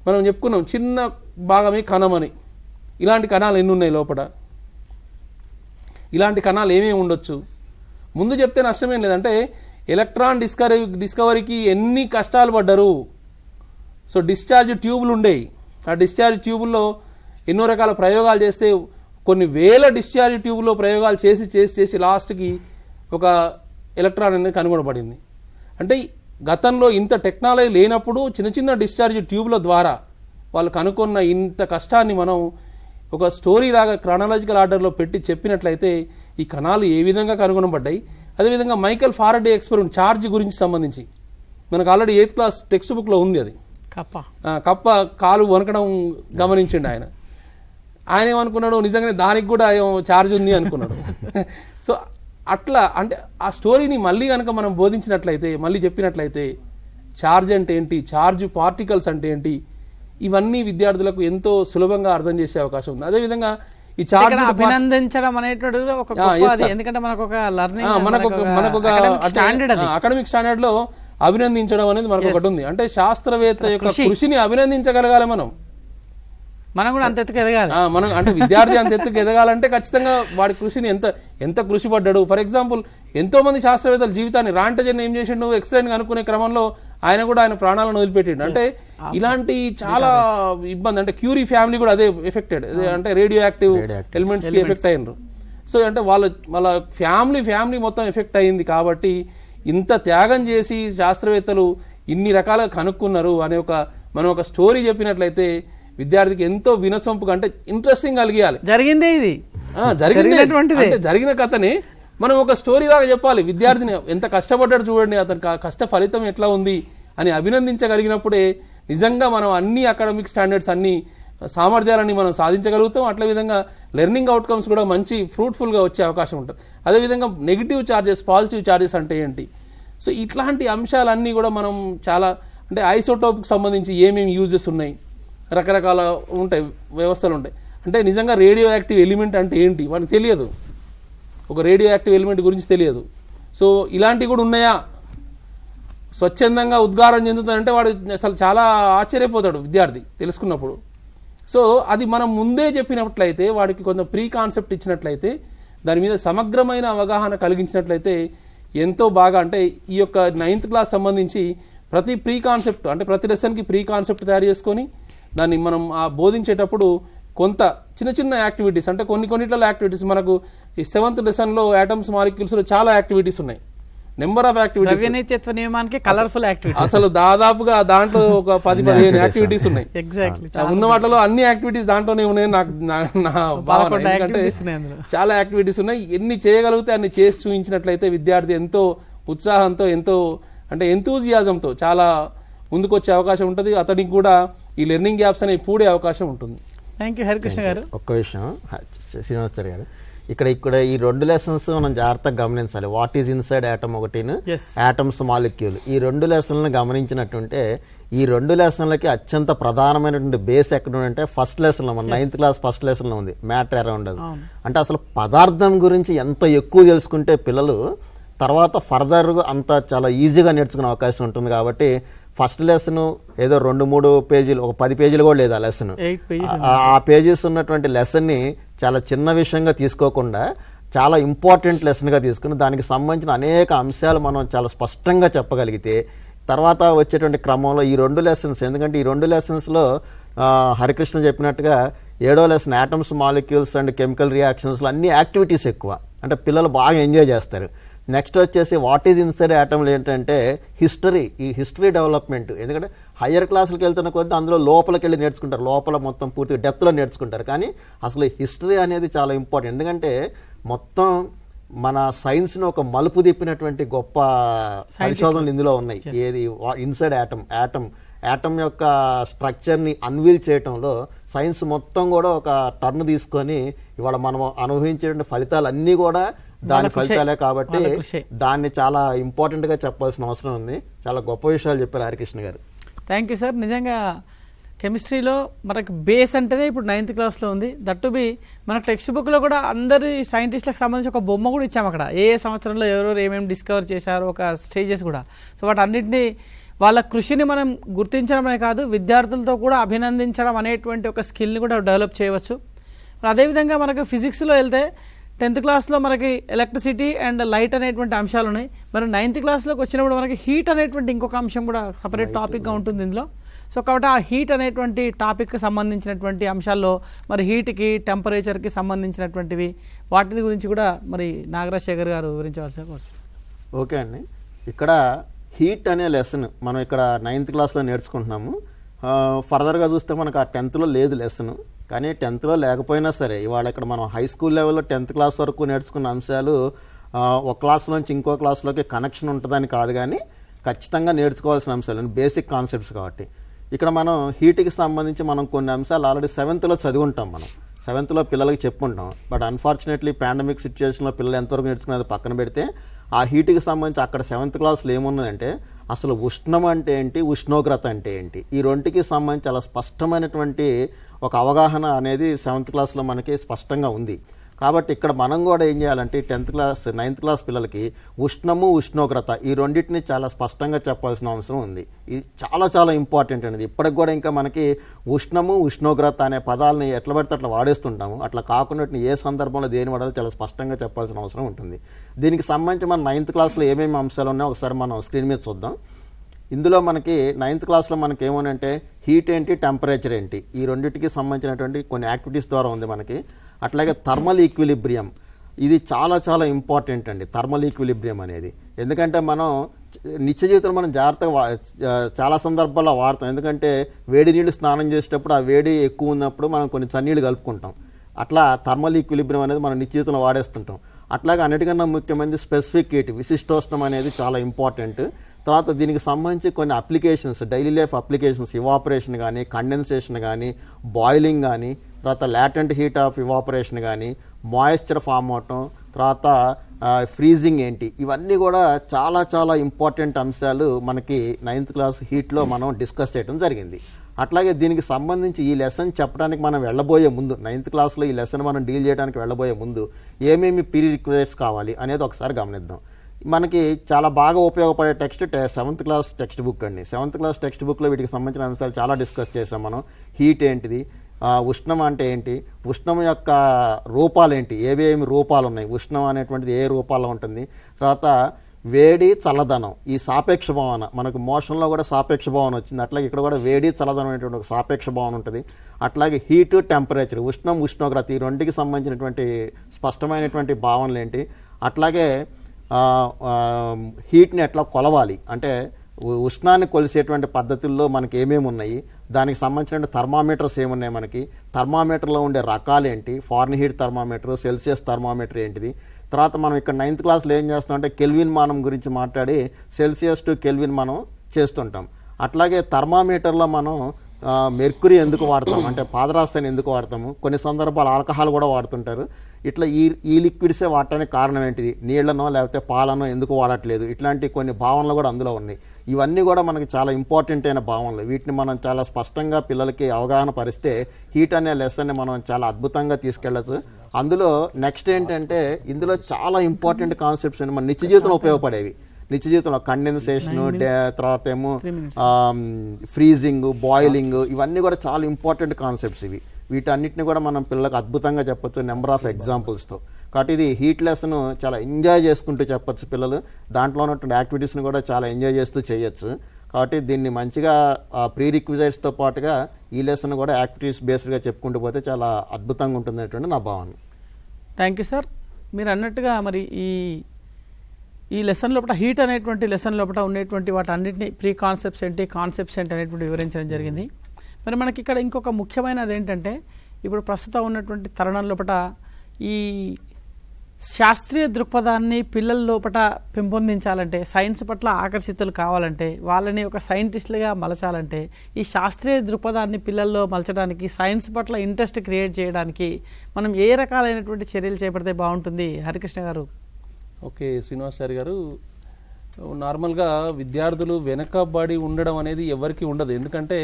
మనం చెప్పుకున్నాం, చిన్న భాగమే కణం అని. ఇలాంటి కణాలు ఎన్ని ఉన్నాయి లోపల, ఇలాంటి కణాలు ఏమేమి ఉండొచ్చు, ముందు చెప్తే నష్టమేం లేదంటే ఎలక్ట్రాన్ డిస్కవరీకి ఎన్ని కష్టాలు పడ్డారు, సో డిశ్చార్జ్ ట్యూబులు ఉండేవి. ఆ డిశ్చార్జ్ ట్యూబుల్లో ఎన్నో రకాల ప్రయోగాలు చేస్తే కొన్ని వేల డిశ్చార్జ్ ట్యూబ్లో ప్రయోగాలు చేసి చేసి చేసి లాస్ట్కి ఒక ఎలక్ట్రాన్ అనేది కనుగొనబడింది. అంటే గతంలో ఇంత టెక్నాలజీ లేనప్పుడు చిన్న చిన్న డిశ్చార్జ్ ట్యూబ్ల ద్వారా వాళ్ళు కనుక్కున్న ఇంత కష్టాన్ని మనం ఒక స్టోరీ లాగా క్రానలాజికల్ ఆర్డర్లో పెట్టి చెప్పినట్లయితే ఈ కణాలు ఏ విధంగా కనుగొనబడ్డాయి. అదేవిధంగా మైకెల్ ఫారడే ఎక్స్పెరిమెంట్ ఛార్జ్ గురించి సంబంధించి మనకు ఆల్రెడీ 8th క్లాస్ టెక్స్ట్ బుక్లో ఉంది. అది కప్ప కాలు వనకడం గమనించండి ఆయన ఏమనుకున్నాడు, నిజంగానే దానికి కూడా ఛార్జ్ ఉంది అనుకున్నాడు. సో అట్లా అంటే ఆ స్టోరీని మళ్ళీ కనుక మనం బోధించినట్లయితే, మళ్ళీ చెప్పినట్లయితే ఛార్జ్ అంటే ఏంటి, ఛార్జ్ పార్టికల్స్ అంటే ఏంటి, ఇవన్నీ విద్యార్థులకు ఎంతో సులభంగా అర్థం చేసే అవకాశం ఉంది. అదేవిధంగా ఈ ఛార్జ్ అభినందించడం అనేటువంటిది ఒక ఎందుకంటే మనకు ఒక లెర్నింగ్ మనకు ఒక అకాడమిక్ స్టాండర్డ్ లో అభినందించడం అనేది మనకు ఒకటి ఉంది. అంటే శాస్త్రవేత్త యొక్క కృషిని అభినందించగలగాలి మనం కూడా అంత ఎత్తుకు ఎదగాలి. మనం అంటే విద్యార్థి అంత ఎత్తుకు ఎదగాలంటే ఖచ్చితంగా వాడి కృషిని ఎంత కృషి పడ్డాడు. ఫర్ ఎగ్జాంపుల్ ఎంతో మంది శాస్త్రవేత్తల జీవితాన్ని రాంటజన్ ఏం చేసిండు, ఎక్స్రేని కనుక్కునే క్రమంలో ఆయన ప్రాణాలను వదిలిపెట్టిండు. అంటే ఇలాంటి చాలా ఇబ్బంది. అంటే క్యూరీ ఫ్యామిలీ కూడా అదే ఎఫెక్టెడ్, అంటే రేడియో యాక్టివ్ ఎలిమెంట్స్ కి ఎఫెక్ట్ అయినరు. సో అంటే వాళ్ళ ఫ్యామిలీ మొత్తం ఎఫెక్ట్ అయింది. కాబట్టి ఇంత త్యాగం చేసి శాస్త్రవేత్తలు ఇన్ని రకాలుగా కనుక్కున్నారు అనే మనం ఒక స్టోరీ చెప్పినట్లయితే విద్యార్థికి ఎంతో వినసొంపుగా అంటే ఇంట్రెస్టింగ్ కలిగియాలి. జరిగిందే ఇది, జరిగిన కథని మనం ఒక స్టోరీ లాగా చెప్పాలి. విద్యార్థిని ఎంత కష్టపడ్డాడు చూడండి, అతని కష్ట ఫలితం ఎట్లా ఉంది అని అభినందించగలిగినప్పుడే నిజంగా మనం అన్ని అకాడమిక్ స్టాండర్డ్స్ అన్ని సామర్థ్యాలని మనం సాధించగలుగుతాం. అట్లా విధంగా లెర్నింగ్ అవుట్కమ్స్ కూడా మంచి ఫ్రూట్ఫుల్గా వచ్చే అవకాశం ఉంటుంది. అదేవిధంగా నెగిటివ్ ఛార్జెస్, పాజిటివ్ ఛార్జెస్ అంటే ఏంటి, సో ఇట్లాంటి అంశాలన్నీ కూడా మనం చాలా అంటే ఐసోటోప్కి సంబంధించి ఏమేమి యూజెస్ ఉన్నాయి, రకరకాల ఉంటాయి, వ్యవస్థలు ఉంటాయి. అంటే నిజంగా రేడియో యాక్టివ్ ఎలిమెంట్ అంటే ఏంటి వానికి తెలియదు, ఒక రేడియో యాక్టివ్ ఎలిమెంట్ గురించి తెలియదు. సో ఇలాంటివి కూడా ఉన్నాయా, స్వచ్ఛందంగా ఉద్గారం చెందుతాడంటే వాడు అసలు చాలా ఆశ్చర్యపోతాడు విద్యార్థి తెలుసుకున్నప్పుడు. సో అది మనం ముందే చెప్పినట్లయితే, వాడికి కొంత ప్రీ కాన్సెప్ట్ ఇచ్చినట్లయితే, దాని మీద సమగ్రమైన అవగాహన కలిగించినట్లయితే ఎంతో బాగా. అంటే ఈ యొక్క 9th క్లాస్ సంబంధించి ప్రతి ప్రీ కాన్సెప్ట్ అంటే ప్రతి లెసన్కి ప్రీ కాన్సెప్ట్ తయారు చేసుకొని దాన్ని మనం బోధించేటప్పుడు కొంత చిన్న చిన్న యాక్టివిటీస్ అంటే కొన్నిట్లలో యాక్టివిటీస్ మనకు ఈ 7th లెసన్లో యాటమ్స్ మాలిక్యూల్స్లో చాలా యాక్టివిటీస్ ఉన్నాయి, నెంబర్ ఆఫ్ యాక్టివిటీస్. నియమానికి కలర్ఫుల్ యాక్టివిటీస్ అసలు దాదాపుగా దాంట్లో ఒక 10-15 యాక్టివిటీస్ ఉన్నాయి. ఉన్న వాటిలో అన్ని యాక్టివిటీస్ దాంట్లోనే ఉన్నాయి. నా భావన ఎందుకంటే చాలా యాక్టివిటీస్ ఉన్నాయి. ఎన్ని చేయగలిగితే అన్ని చేసి చూపించినట్లయితే విద్యార్థి ఎంతో ఉత్సాహంతో, ఎంతో అంటే ఎంతూజియాజంతో చాలా ముందుకు వచ్చే అవకాశం ఉంటుంది. అతనికి కూడా ఈ లెర్నింగ్ గ్యాప్స్ అనేవి పూడే అవకాశం ఉంటుంది. థ్యాంక్ యూ హరికృష్ణ గారు. ఒక్క విషయం శ్రీనివాసాచారి గారు, ఇక్కడ ఈ 2 లెసన్స్ మనం జాగ్రత్తగా గమనించాలి. వాట్ ఈజ్ ఇన్సైడ్ యాటమ్ ఒకటిను, యాటమ్స్ మాలిక్యూల్. ఈ 2 లెసన్లను గమనించినట్టుంటే ఈ 2 లెసన్లకి అత్యంత ప్రధానమైనటువంటి బేస్ ఎక్కడ ఉందంటే ఫస్ట్ లెసన్లో, మన 9th క్లాస్ ఫస్ట్ లెసన్లో ఉంది, మ్యాటర్ అరౌండ్ అస్. అంటే అసలు పదార్థం గురించి ఎంత ఎక్కువ తెలుసుకుంటే పిల్లలు తర్వాత ఫర్దర్గా అంత చాలా ఈజీగా నేర్చుకునే అవకాశం ఉంటుంది. కాబట్టి ఫస్ట్ లెసన్ ఏదో 2-3 పేజీలు, ఒక 10 పేజీలు కూడా లేదు ఆ లెసన్. ఆ పేజెస్ ఉన్నటువంటి లెసన్ని చాలా చిన్న విషయంగా తీసుకోకుండా చాలా ఇంపార్టెంట్ లెసన్గా తీసుకుని దానికి సంబంధించిన అనేక అంశాలు మనం చాలా స్పష్టంగా చెప్పగలిగితే తర్వాత వచ్చేటువంటి క్రమంలో ఈ 2 లెసన్స్, ఎందుకంటే ఈ 2 లెసన్స్లో హరికృష్ణ చెప్పినట్టుగా 7వ lesson atoms molecules and chemical రియాక్షన్స్లో అన్ని యాక్టివిటీస్ ఎక్కువ, అంటే పిల్లలు బాగా ఎంజాయ్ చేస్తారు. నెక్స్ట్ వచ్చేసి వాట్ ఈజ్ ఇన్సైడ్ యాటమ్లు ఏంటంటే హిస్టరీ, ఈ హిస్టరీ డెవలప్మెంట్. ఎందుకంటే హయ్యర్ క్లాసులకు వెళ్తున్న కొద్దీ అందులో లోపలికి వెళ్ళి నేర్చుకుంటారు, లోపల మొత్తం పూర్తిగా డెప్త్లో నేర్చుకుంటారు. కానీ అసలు హిస్టరీ అనేది చాలా ఇంపార్టెంట్. ఎందుకంటే మొత్తం మన సైన్స్ని ఒక మలుపు తిప్పినటువంటి గొప్ప పరిశోధనలు ఇందులో ఉన్నాయి. ఏది ఇన్సైడ్ యాటమ్ యొక్క స్ట్రక్చర్ని అన్వీల్ చేయటంలో సైన్స్ మొత్తం కూడా ఒక టర్న్ తీసుకొని ఇవాళ మనం అనుభవించేటువంటి ఫలితాలన్నీ కూడా దాని ఫలితాలే. కాబట్టి దాన్ని చాలా ఇంపార్టెంట్గా చెప్పాల్సిన అవసరం ఉంది. చాలా గొప్ప విషయాలు చెప్పారు హరికృష్ణ గారు. Thank you sir. నిజంగా కెమిస్ట్రీలో మనకు బేస్ అంటేనే ఇప్పుడు 9th క్లాస్లో ఉంది. దట్టు బి మన టెక్స్ట్ బుక్లో కూడా అందరి సైంటిస్టులకు సంబంధించి ఒక బొమ్మ కూడా ఇచ్చాము అక్కడ, ఏ సంవత్సరంలో ఎవరెవరు ఏమేమి డిస్కవర్ చేశారో ఒక స్టేజెస్ కూడా. సో వాటన్నింటినీ వాళ్ళ కృషిని మనం గుర్తించడమే కాదు, విద్యార్థులతో కూడా అభినందించడం అనేటువంటి ఒక స్కిల్ని కూడా డెవలప్ చేయవచ్చు. అదేవిధంగా మనకు ఫిజిక్స్లో వెళ్తే 10th క్లాస్లో మనకి ఎలక్ట్రిసిటీ అండ్ లైట్ అనేటువంటి అంశాలు ఉన్నాయి. మరి 9th క్లాస్లోకి వచ్చినప్పుడు మనకి హీట్ అనేటువంటి ఇంకొక అంశం కూడా సపరేట్ టాపిక్గా ఉంటుంది ఇందులో. సో కాబట్టి ఆ హీట్ అనేటువంటి టాపిక్కి సంబంధించినటువంటి అంశాల్లో మరి హీట్కి టెంపరేచర్కి సంబంధించినటువంటివి వాటి గురించి కూడా మరి నాగరాజ్ శేఖర్ గారు వివరించవలసిన కోర్సు. ఓకే అండి, ఇక్కడ హీట్ అనే లెసన్ మనం ఇక్కడ 9th క్లాస్లో నేర్చుకుంటున్నాము. ఫర్దర్గా చూస్తే మనకు ఆ 10thలో లేదు లెసన్. కానీ 10thలో లేకపోయినా సరే ఇవాళ ఇక్కడ మనం హై స్కూల్ లెవెల్లో 10th క్లాస్ వరకు నేర్చుకున్న అంశాలు ఒక క్లాస్లోంచి ఇంకో క్లాస్లోకి కనెక్షన్ ఉంటుందని కాదు, కానీ ఖచ్చితంగా నేర్చుకోవాల్సిన అంశాలు బేసిక్ కాన్సెప్ట్స్ కాబట్టి. ఇక్కడ మనం హీట్కి సంబంధించి మనం కొన్ని అంశాలు ఆల్రెడీ 7thలో చదివి ఉంటాం. మనం 7thలో పిల్లలకి చెప్పుంటాం. బట్ అన్ఫార్చునేట్లీ పాండమిక్ సిచ్యువేషన్లో పిల్లలు ఎంతవరకు నేర్చుకునేది పక్కన పెడితే ఆ హీట్కి సంబంధించి అక్కడ 7th క్లాస్లో ఏమున్నదంటే అసలు ఉష్ణం అంటే ఏంటి, ఉష్ణోగ్రత అంటే ఏంటి, ఈ రెండుకి సంబంధించి చాలా స్పష్టమైనటువంటి ఒక అవగాహన అనేది 7th క్లాస్లో మనకి స్పష్టంగా ఉంది. కాబట్టి ఇక్కడ మనం కూడా ఏం చేయాలంటే 10th క్లాస్ 9th క్లాస్ పిల్లలకి ఉష్ణము ఉష్ణోగ్రత ఈ రెండింటిని చాలా స్పష్టంగా చెప్పాల్సిన అవసరం ఉంది. ఇది చాలా చాలా ఇంపార్టెంట్ అనేది. ఇప్పటికి కూడా ఇంకా మనకి ఉష్ణము ఉష్ణోగ్రత అనే పదాలని ఎట్లా పడితే అట్లా వాడేస్తుంటాము. అట్లా కాకుండా ఏ సందర్భంలో దేని వాడాలో చాలా స్పష్టంగా చెప్పాల్సిన అవసరం ఉంటుంది. దీనికి సంబంధించి మన 9th క్లాస్లో ఏమేమి అంశాలు ఉన్నాయో ఒకసారి మనం స్క్రీన్ మీద చూద్దాం. ఇందులో మనకి 9th క్లాస్లో మనకి ఏమోనంటే హీట్ ఏంటి, టెంపరేచర్ ఏంటి, ఈ రెండింటికి సంబంధించినటువంటి కొన్ని యాక్టివిటీస్ ద్వారా ఉంది మనకి. అట్లాగే థర్మల్ ఈక్విలిబ్రియం, ఇది చాలా చాలా ఇంపార్టెంట్ అండి థర్మల్ ఈక్విలిబ్రియం అనేది. ఎందుకంటే మనం నిత్య జీవితంలో మనం జాగ్రత్తగా చాలా సందర్భాల్లో వాడతాం. ఎందుకంటే వేడి నీళ్ళు స్నానం చేసేటప్పుడు ఆ వేడి ఎక్కువ ఉన్నప్పుడు మనం కొన్ని చన్నీళ్ళు కలుపుకుంటాం. అట్లా థర్మల్ ఈక్విలిబ్రియం అనేది మనం నిత్య జీవితంలో వాడేస్తుంటాం. అట్లాగే అన్నిటికన్నా ముఖ్యమైనది స్పెసిఫిక్ హీట్, విశిష్టోష్ణం అనేది చాలా ఇంపార్టెంట్. తర్వాత దీనికి సంబంధించి కొన్ని applications, daily life applications, evaporation కానీ, కండెన్సేషన్ కానీ, బాయిలింగ్ కానీ, తర్వాత లాటెంట్ హీట్ ఆఫ్ ఇవాపరేషన్ కానీ, మాయిశ్చర్ ఫామ్ అవటం, తర్వాత ఫ్రీజింగ్ ఏంటి, ఇవన్నీ కూడా చాలా చాలా ఇంపార్టెంట్ అంశాలు మనకి 9th క్లాస్ హీట్లో మనం డిస్కస్ చేయడం జరిగింది. అట్లాగే దీనికి సంబంధించి ఈ లెసన్ చెప్పడానికి మనం వెళ్ళబోయే ముందు 9th క్లాస్లో ఈ లెసన్ మనం డీల్ చేయడానికి వెళ్ళబోయే ముందు ఏమేమి ప్రీ రిక్వైర్స్ కావాలి అనేది ఒకసారి గమనిద్దాం. మనకి చాలా బాగా ఉపయోగపడే text 7th class text book అండి. 7th క్లాస్ టెక్స్ట్ బుక్లో వీటికి సంబంధించిన అంశాలు చాలా డిస్కస్ చేసాం మనం. హీట్ ఏంటిది, ఉష్ణం అంటే ఏంటి, ఉష్ణం యొక్క రూపాలు ఏంటి, ఏవేమి రూపాలు ఉన్నాయి, ఉష్ణం అనేటువంటిది ఏ రూపాల్లో ఉంటుంది, తర్వాత వేడి చల్లదనం, ఈ సాపేక్ష భావన మనకు మోషన్లో కూడా సాపేక్ష భావన వచ్చింది. అట్లాగే ఇక్కడ కూడా వేడి చల్లదనం అనేటువంటి ఒక సాపేక్ష భావన ఉంటుంది. అట్లాగే హీటు టెంపరేచర్, ఉష్ణం ఉష్ణోగ్రత, ఈ రెండుకి సంబంధించినటువంటి స్పష్టమైనటువంటి భావనలు ఏంటి, అట్లాగే హీట్ని ఎట్లా కొలవాలి అంటే ఉష్ణాన్ని కొలిసేటువంటి పద్ధతుల్లో మనకి ఏమేమి ఉన్నాయి, దానికి సంబంధించిన థర్మామీటర్స్ ఏమున్నాయి, మనకి థర్మామీటర్లో ఉండే రకాలు ఏంటి, foreign heat thermometer, Celsius thermometer ఏంటిది. తర్వాత మనం ఇక్కడ 9th క్లాస్లో ఏం చేస్తామంటే కెల్విన్ మానం గురించి మాట్లాడి సెల్సియస్ టు కెల్విన్ మనం చేస్తుంటాం. అట్లాగే థర్మామీటర్లో మనం మెర్క్యూరీ ఎందుకు వాడతాం అంటే పాదరసాన్ని ఎందుకు వాడతాము, కొన్ని సందర్భాలు ఆల్కహాల్ కూడా వాడుతుంటారు. ఇట్లా ఈ లిక్విడ్సే వాడటానికి కారణం ఏంటిది, నీళ్లనో లేకపోతే పాలనో ఎందుకు వాడట్లేదు, ఇట్లాంటి కొన్ని భావనలు కూడా అందులో ఉన్నాయి. ఇవన్నీ కూడా మనకి చాలా ఇంపార్టెంట్ అయిన భావనలు. వీటిని మనం చాలా స్పష్టంగా పిల్లలకి అవగాహన పరిస్తే హీట్ అనే లెసన్ని మనం చాలా అద్భుతంగా తీసుకెళ్ళచ్చు. అందులో నెక్స్ట్ ఏంటంటే ఇందులో చాలా ఇంపార్టెంట్ కాన్సెప్ట్స్ మన నిత్య జీవితంలో ఉపయోగపడేవి. నిత్య జీవితంలో కండెన్సేషను, తర్వాత ఏమో ఫ్రీజింగ్, బాయిలింగ్, ఇవన్నీ కూడా చాలా ఇంపార్టెంట్ కాన్సెప్ట్స్ ఇవి. వీటన్నిటిని కూడా మనం పిల్లలకు అద్భుతంగా చెప్పొచ్చు నెంబర్ ఆఫ్ ఎగ్జాంపుల్స్తో. కాబట్టి ఇది హీట్ లెసన్ చాలా ఎంజాయ్ చేసుకుంటూ చెప్పొచ్చు పిల్లలు. దాంట్లో ఉన్నటువంటి యాక్టివిటీస్ని కూడా చాలా ఎంజాయ్ చేస్తూ చేయొచ్చు. కాబట్టి దీన్ని మంచిగా ప్రీ రిక్విజైట్స్తో పాటుగా ఈ లెసన్ కూడా యాక్టివిటీస్ బేస్డ్గా చెప్పుకుంటూ పోతే చాలా అద్భుతంగా ఉంటుందనేటువంటి నా భావన. Thank you sir. మీరు అన్నట్టుగా మరి ఈ లెసన్ లోపల హీట్ అనేటువంటి లెసన్ లోపల ఉండేటువంటి వాటి అన్నింటినీ ప్రీ కాన్సెప్ట్స్ ఏంటి, కాన్సెప్ట్స్ ఏంటి అనేటువంటి వివరించడం జరిగింది. మరి మనకి ఇక్కడ ఇంకొక ముఖ్యమైనది ఏంటంటే ఇప్పుడు ప్రస్తుతం ఉన్నటువంటి తరుణం లోపల ఈ శాస్త్రీయ దృక్పథాన్ని పిల్లల లోపల పెంపొందించాలంటే, సైన్స్ పట్ల ఆకర్షితులు కావాలంటే, వాళ్ళని ఒక సైంటిస్టులుగా మలచాలంటే, ఈ శాస్త్రీయ దృక్పథాన్ని పిల్లల్లో మలచడానికి, సైన్స్ పట్ల ఇంట్రెస్ట్ క్రియేట్ చేయడానికి మనం ఏ రకాలైనటువంటి చర్యలు చేపడితే బాగుంటుంది హరికృష్ణ గారు? ఓకే శ్రీనివాసాచారి గారు, నార్మల్గా విద్యార్థులు వెనకబడి ఉండడం అనేది ఎవరికి ఉండదు. ఎందుకంటే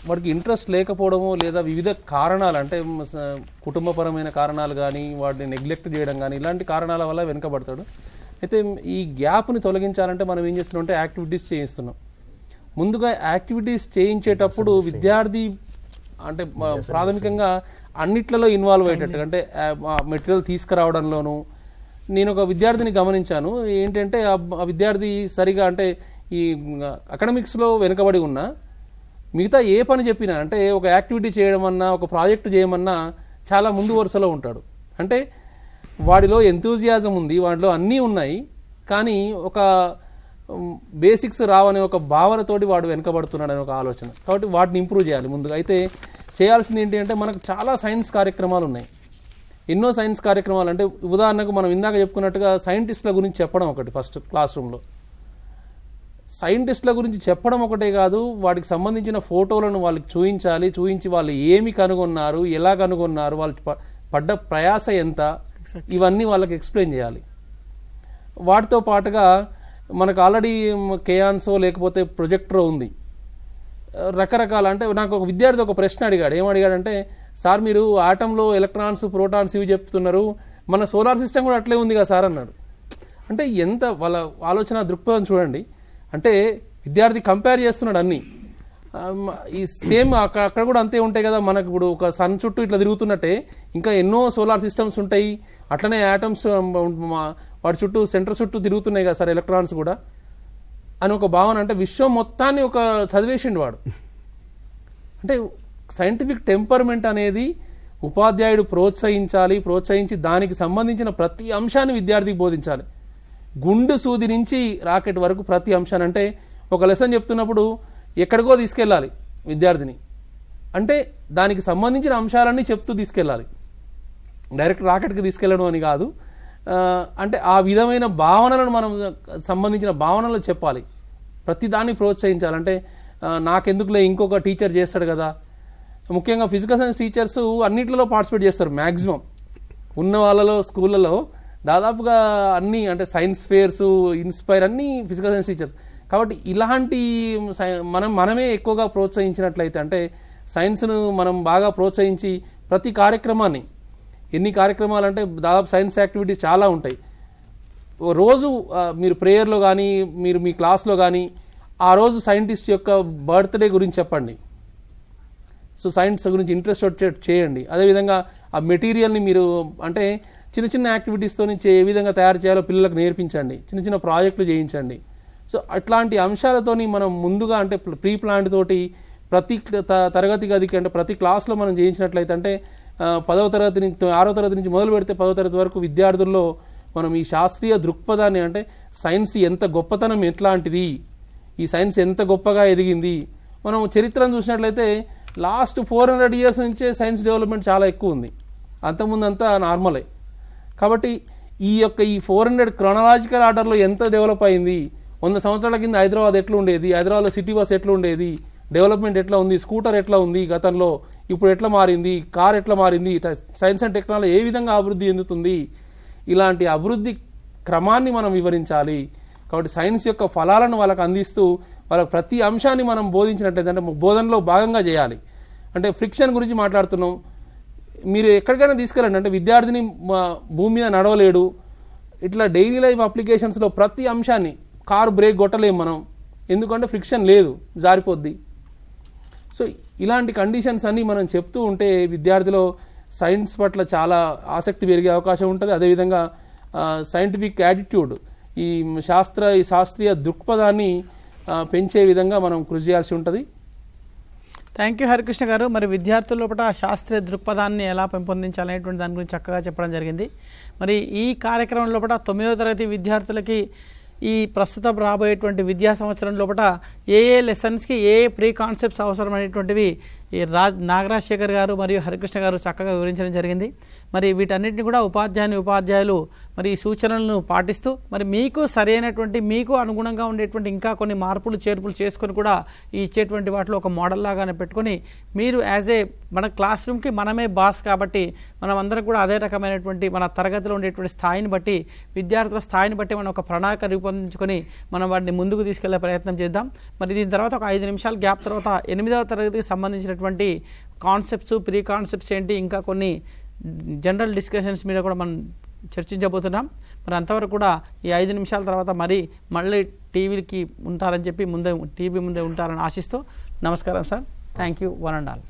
వాడికి ఇంట్రెస్ట్ లేకపోవడము లేదా వివిధ కారణాలు అంటే కుటుంబపరమైన కారణాలు కానీ వాటిని నెగ్లెక్ట్ చేయడం కానీ ఇలాంటి కారణాల వల్ల వెనకబడతాడు. అయితే ఈ గ్యాప్ని తొలగించాలంటే మనం ఏం చేస్తున్నాం అంటే యాక్టివిటీస్ చేయిస్తున్నాం. ముందుగా యాక్టివిటీస్ చేయించేటప్పుడు విద్యార్థి అంటే ప్రాథమికంగా అన్నిట్లలో ఇన్వాల్వ్ అయ్యేటట్టు అంటే మెటీరియల్ తీసుకురావడంలోనూ నేను ఒక విద్యార్థిని గమనించాను. ఏంటంటే ఆ విద్యార్థి సరిగా అంటే ఈ అకాడమిక్స్లో వెనుకబడి ఉన్నా మిగతా ఏ పని చెప్పినా అంటే ఒక యాక్టివిటీ చేయడం అన్నా ఒక ప్రాజెక్టు చేయమన్నా చాలా ముందు వరుసలో ఉంటాడు. అంటే వాడిలో ఎంతూజియాజం ఉంది, వాడిలో అన్నీ ఉన్నాయి, కానీ ఒక బేసిక్స్ రావనే ఒక భావనతోటి వాడు వెనుకబడుతున్నాడు అనే ఒక ఆలోచన. కాబట్టి వాటిని ఇంప్రూవ్ చేయాలి ముందుగా. అయితే చేయాల్సింది ఏంటి అంటే మనకు చాలా సైన్స్ కార్యక్రమాలు ఉన్నాయి, ఎన్నో సైన్స్ కార్యక్రమాలు. అంటే ఉదాహరణకు మనం ఇందాక చెప్పుకున్నట్టుగా సైంటిస్టుల గురించి చెప్పడం ఒకటి ఫస్ట్ క్లాస్ రూమ్లో. సైంటిస్టుల గురించి చెప్పడం ఒకటే కాదు, వాటికి సంబంధించిన ఫోటోలను వాళ్ళకి చూపించాలి, చూపించి వాళ్ళు ఏమి కనుగొన్నారు, ఎలా కనుగొన్నారు, వాళ్ళు పడ్డ ప్రయాస ఎంత, ఇవన్నీ వాళ్ళకి ఎక్స్ప్లెయిన్ చేయాలి. వాటితో పాటుగా మనకు ఆల్రెడీ కేయాన్సో లేకపోతే ప్రొజెక్టరో ఉంది, రకరకాల. అంటే నాకు ఒక విద్యార్థి ఒక ప్రశ్న అడిగాడు. ఏమడిగాడంటే, సార్ మీరు ఆటంలో ఎలక్ట్రాన్స్ ప్రోటాన్స్ ఇవి చెప్తున్నారు, మన సోలార్ సిస్టమ్ కూడా అట్లే ఉంది కదా సార్ అన్నాడు. అంటే ఎంత వాళ్ళ ఆలోచన దృక్పథం చూడండి. అంటే విద్యార్థి కంపేర్ చేస్తున్నాడు అన్నీ. ఈ సేమ్ అక్కడ కూడా అంతే ఉంటాయి కదా. మనకు ఇప్పుడు ఒక సన్ చుట్టూ ఇట్లా తిరుగుతున్నట్టే ఇంకా ఎన్నో సోలార్ సిస్టమ్స్ ఉంటాయి, అట్లనే యాటమ్స్ వాటి చుట్టూ సెంటర్ చుట్టూ తిరుగుతున్నాయి కదా సార్ ఎలక్ట్రాన్స్ కూడా అని ఒక భావన. అంటే విశ్వం మొత్తాన్ని ఒక చదివేసిండు వాడు. అంటే సైంటిఫిక్ టెంపర్మెంట్ అనేది ఉపాధ్యాయుడు ప్రోత్సహించి దానికి సంబంధించిన ప్రతి అంశాన్ని విద్యార్థికి బోధించాలి. గుండు సూది నుంచి రాకెట్ వరకు ప్రతి అంశాన్ని. అంటే ఒక లెసన్ చెప్తున్నప్పుడు ఎక్కడికో తీసుకెళ్ళాలి విద్యార్థిని, అంటే దానికి సంబంధించిన అంశాలన్నీ చెప్తూ తీసుకెళ్ళాలి, డైరెక్ట్ రాకెట్కి తీసుకెళ్ళడం అని కాదు. అంటే ఆ విధమైన భావనలను మనం సంబంధించిన భావనలు చెప్పాలి, ప్రతి దాన్ని ప్రోత్సహించాలి. అంటే నాకెందుకులే ఇంకొక టీచర్ చేస్తాడు కదా. ముఖ్యంగా ఫిజికల్ సైన్స్ టీచర్స్ అన్నింటిలో పార్టిసిపేట్ చేస్తారు మ్యాక్సిమం ఉన్న వాళ్ళలో. స్కూళ్ళలో దాదాపుగా అన్నీ అంటే సైన్స్ ఫేర్స్, ఇన్స్పైర్ అన్నీ ఫిజికల్ సైన్స్ టీచర్స్. కాబట్టి ఇలాంటి మనమే ఎక్కువగా ప్రోత్సహించినట్లయితే, అంటే సైన్స్ను మనం బాగా ప్రోత్సహించి ప్రతి కార్యక్రమాన్ని, ఎన్ని కార్యక్రమాలు అంటే దాదాపు సైన్స్ యాక్టివిటీస్ చాలా ఉంటాయి. రోజు మీరు ప్రేయర్లో కానీ మీరు మీ క్లాస్లో కానీ ఆ రోజు సైంటిస్ట్ యొక్క బర్త్డే గురించి చెప్పండి. సో సైన్స్ గురించి ఇంట్రెస్ట్ వచ్చేట్టు చేయండి. అదేవిధంగా ఆ మెటీరియల్ని మీరు అంటే చిన్న చిన్న యాక్టివిటీస్తో ఏ విధంగా తయారు చేయాలో పిల్లలకు నేర్పించండి, చిన్న చిన్న ప్రాజెక్టులు చేయించండి. సో అట్లాంటి అంశాలతోని మనం ముందుగా అంటే ప్రీ ప్లాన్ తోటి ప్రతి తరగతి గదికి అంటే ప్రతి క్లాస్లో మనం చేయించినట్లయితే, అంటే 10వ తరగతి నుంచి 6వ తరగతి నుంచి మొదలు పెడితే 10వ తరగతి వరకు విద్యార్థుల్లో మనం ఈ శాస్త్రీయ దృక్పథాన్ని, అంటే సైన్స్ ఎంత గొప్పతనం ఎట్లాంటిది, ఈ సైన్స్ ఎంత గొప్పగా ఎదిగింది. మనం చరిత్రను చూసినట్లయితే లాస్ట్ 400 years నుంచే సైన్స్ డెవలప్మెంట్ చాలా ఎక్కువ ఉంది, అంతకుముందు అంతా నార్మలే. కాబట్టి ఈ 400 క్రొనాలజికల్ ఆర్డర్లో ఎంత డెవలప్ అయింది, 100 సంవత్సరాల కింద హైదరాబాద్ ఎట్లా ఉండేది, హైదరాబాద్లో సిటీ బస్ ఎట్లా ఉండేది, డెవలప్మెంట్ ఎట్లా ఉంది, స్కూటర్ ఎట్లా ఉంది గతంలో, ఇప్పుడు ఎట్లా మారింది, కార్ ఎట్లా మారింది, సైన్స్ అండ్ టెక్నాలజీ ఏ విధంగా అభివృద్ధి చెందుతుంది, ఇలాంటి అభివృద్ధి క్రమాన్ని మనం వివరించాలి. కాబట్టి సైన్స్ యొక్క ఫలాలను వాళ్ళకు అందిస్తూ వాళ్ళకి ప్రతి అంశాన్ని మనం బోధించినట్లయితే, అంటే బోధనలో భాగంగా చేయాలి. అంటే ఫ్రిక్షన్ గురించి మాట్లాడుతున్నాం, మీరు ఎక్కడికైనా తీసుకెళ్ళండి. అంటే విద్యార్థిని భూమి మీద నడవలేడు, ఇట్లా డైలీ లైఫ్ అప్లికేషన్స్లో ప్రతి అంశాన్ని, కారు బ్రేక్ కొట్టలేము మనం, ఎందుకంటే ఫ్రిక్షన్ లేదు, జారిపోద్ది. సో ఇలాంటి కండిషన్స్ అన్నీ మనం చెప్తూ ఉంటే విద్యార్థిలో సైన్స్ పట్ల చాలా ఆసక్తి పెరిగే అవకాశం ఉంటుంది. అదేవిధంగా సైంటిఫిక్ యాటిట్యూడ్, ఈ శాస్త్రీయ దృక్పథాన్ని పెంచే విధంగా మనం కృషి చేయాల్సి ఉంటుంది. థ్యాంక్ యూ హరికృష్ణ గారు. మరి విద్యార్థుల లోపల శాస్త్రీయ దృక్పథాన్ని ఎలా పెంపొందించాలనేటువంటి దాని గురించి చక్కగా చెప్పడం జరిగింది. మరి ఈ కార్యక్రమం లోపల 9వ తరగతి విద్యార్థులకి ఈ ప్రస్తుతం రాబోయేటువంటి విద్యా సంవత్సరం లోపల ఏ లెసన్స్కి ఏ ప్రీ కాన్సెప్ట్స్ అవసరమైనటువంటివి ఈ నాగరాజశేఖర్ గారు మరియు హరికృష్ణ గారు చక్కగా వివరించడం జరిగింది. మరి వీటన్నిటిని కూడా ఉపాధ్యాయులు మరి ఈ సూచనలను పాటిస్తూ మరి మీకు సరైనటువంటి మీకు అనుగుణంగా ఉండేటువంటి ఇంకా కొన్ని మార్పులు చేర్పులు చేసుకొని కూడా ఈ ఇచ్చేటువంటి వాటిలో ఒక మోడల్ లాగానే పెట్టుకొని మీరు యాజ్ ఏ మన క్లాస్ రూమ్కి మనమే బాస్ కాబట్టి మనం అందరం కూడా అదే రకమైనటువంటి మన తరగతిలో ఉండేటువంటి స్థాయిని బట్టి విద్యార్థుల స్థాయిని బట్టి మనం ఒక ప్రణాళిక రూపొందించుకొని మనం వాటిని ముందుకు తీసుకెళ్లే ప్రయత్నం చేద్దాం. మరి దీని తర్వాత ఒక 5 నిమిషాల గ్యాప్ తర్వాత 8వ తరగతికి సంబంధించినటువంటి కాన్సెప్ట్స్ ప్రీ కాన్సెప్ట్స్ ఏంటి ఇంకా కొన్ని జనరల్ డిస్కషన్స్ మీద కూడా మనం చర్చించబోతున్నాం. మరి అంతవరకు కూడా ఈ 5 నిమిషాల తర్వాత మళ్ళీ టీవీకి ఉంటారని చెప్పి టీవీ ముందే ఉంటారని ఆశిస్తూ నమస్కారం sir. Thank you one and all.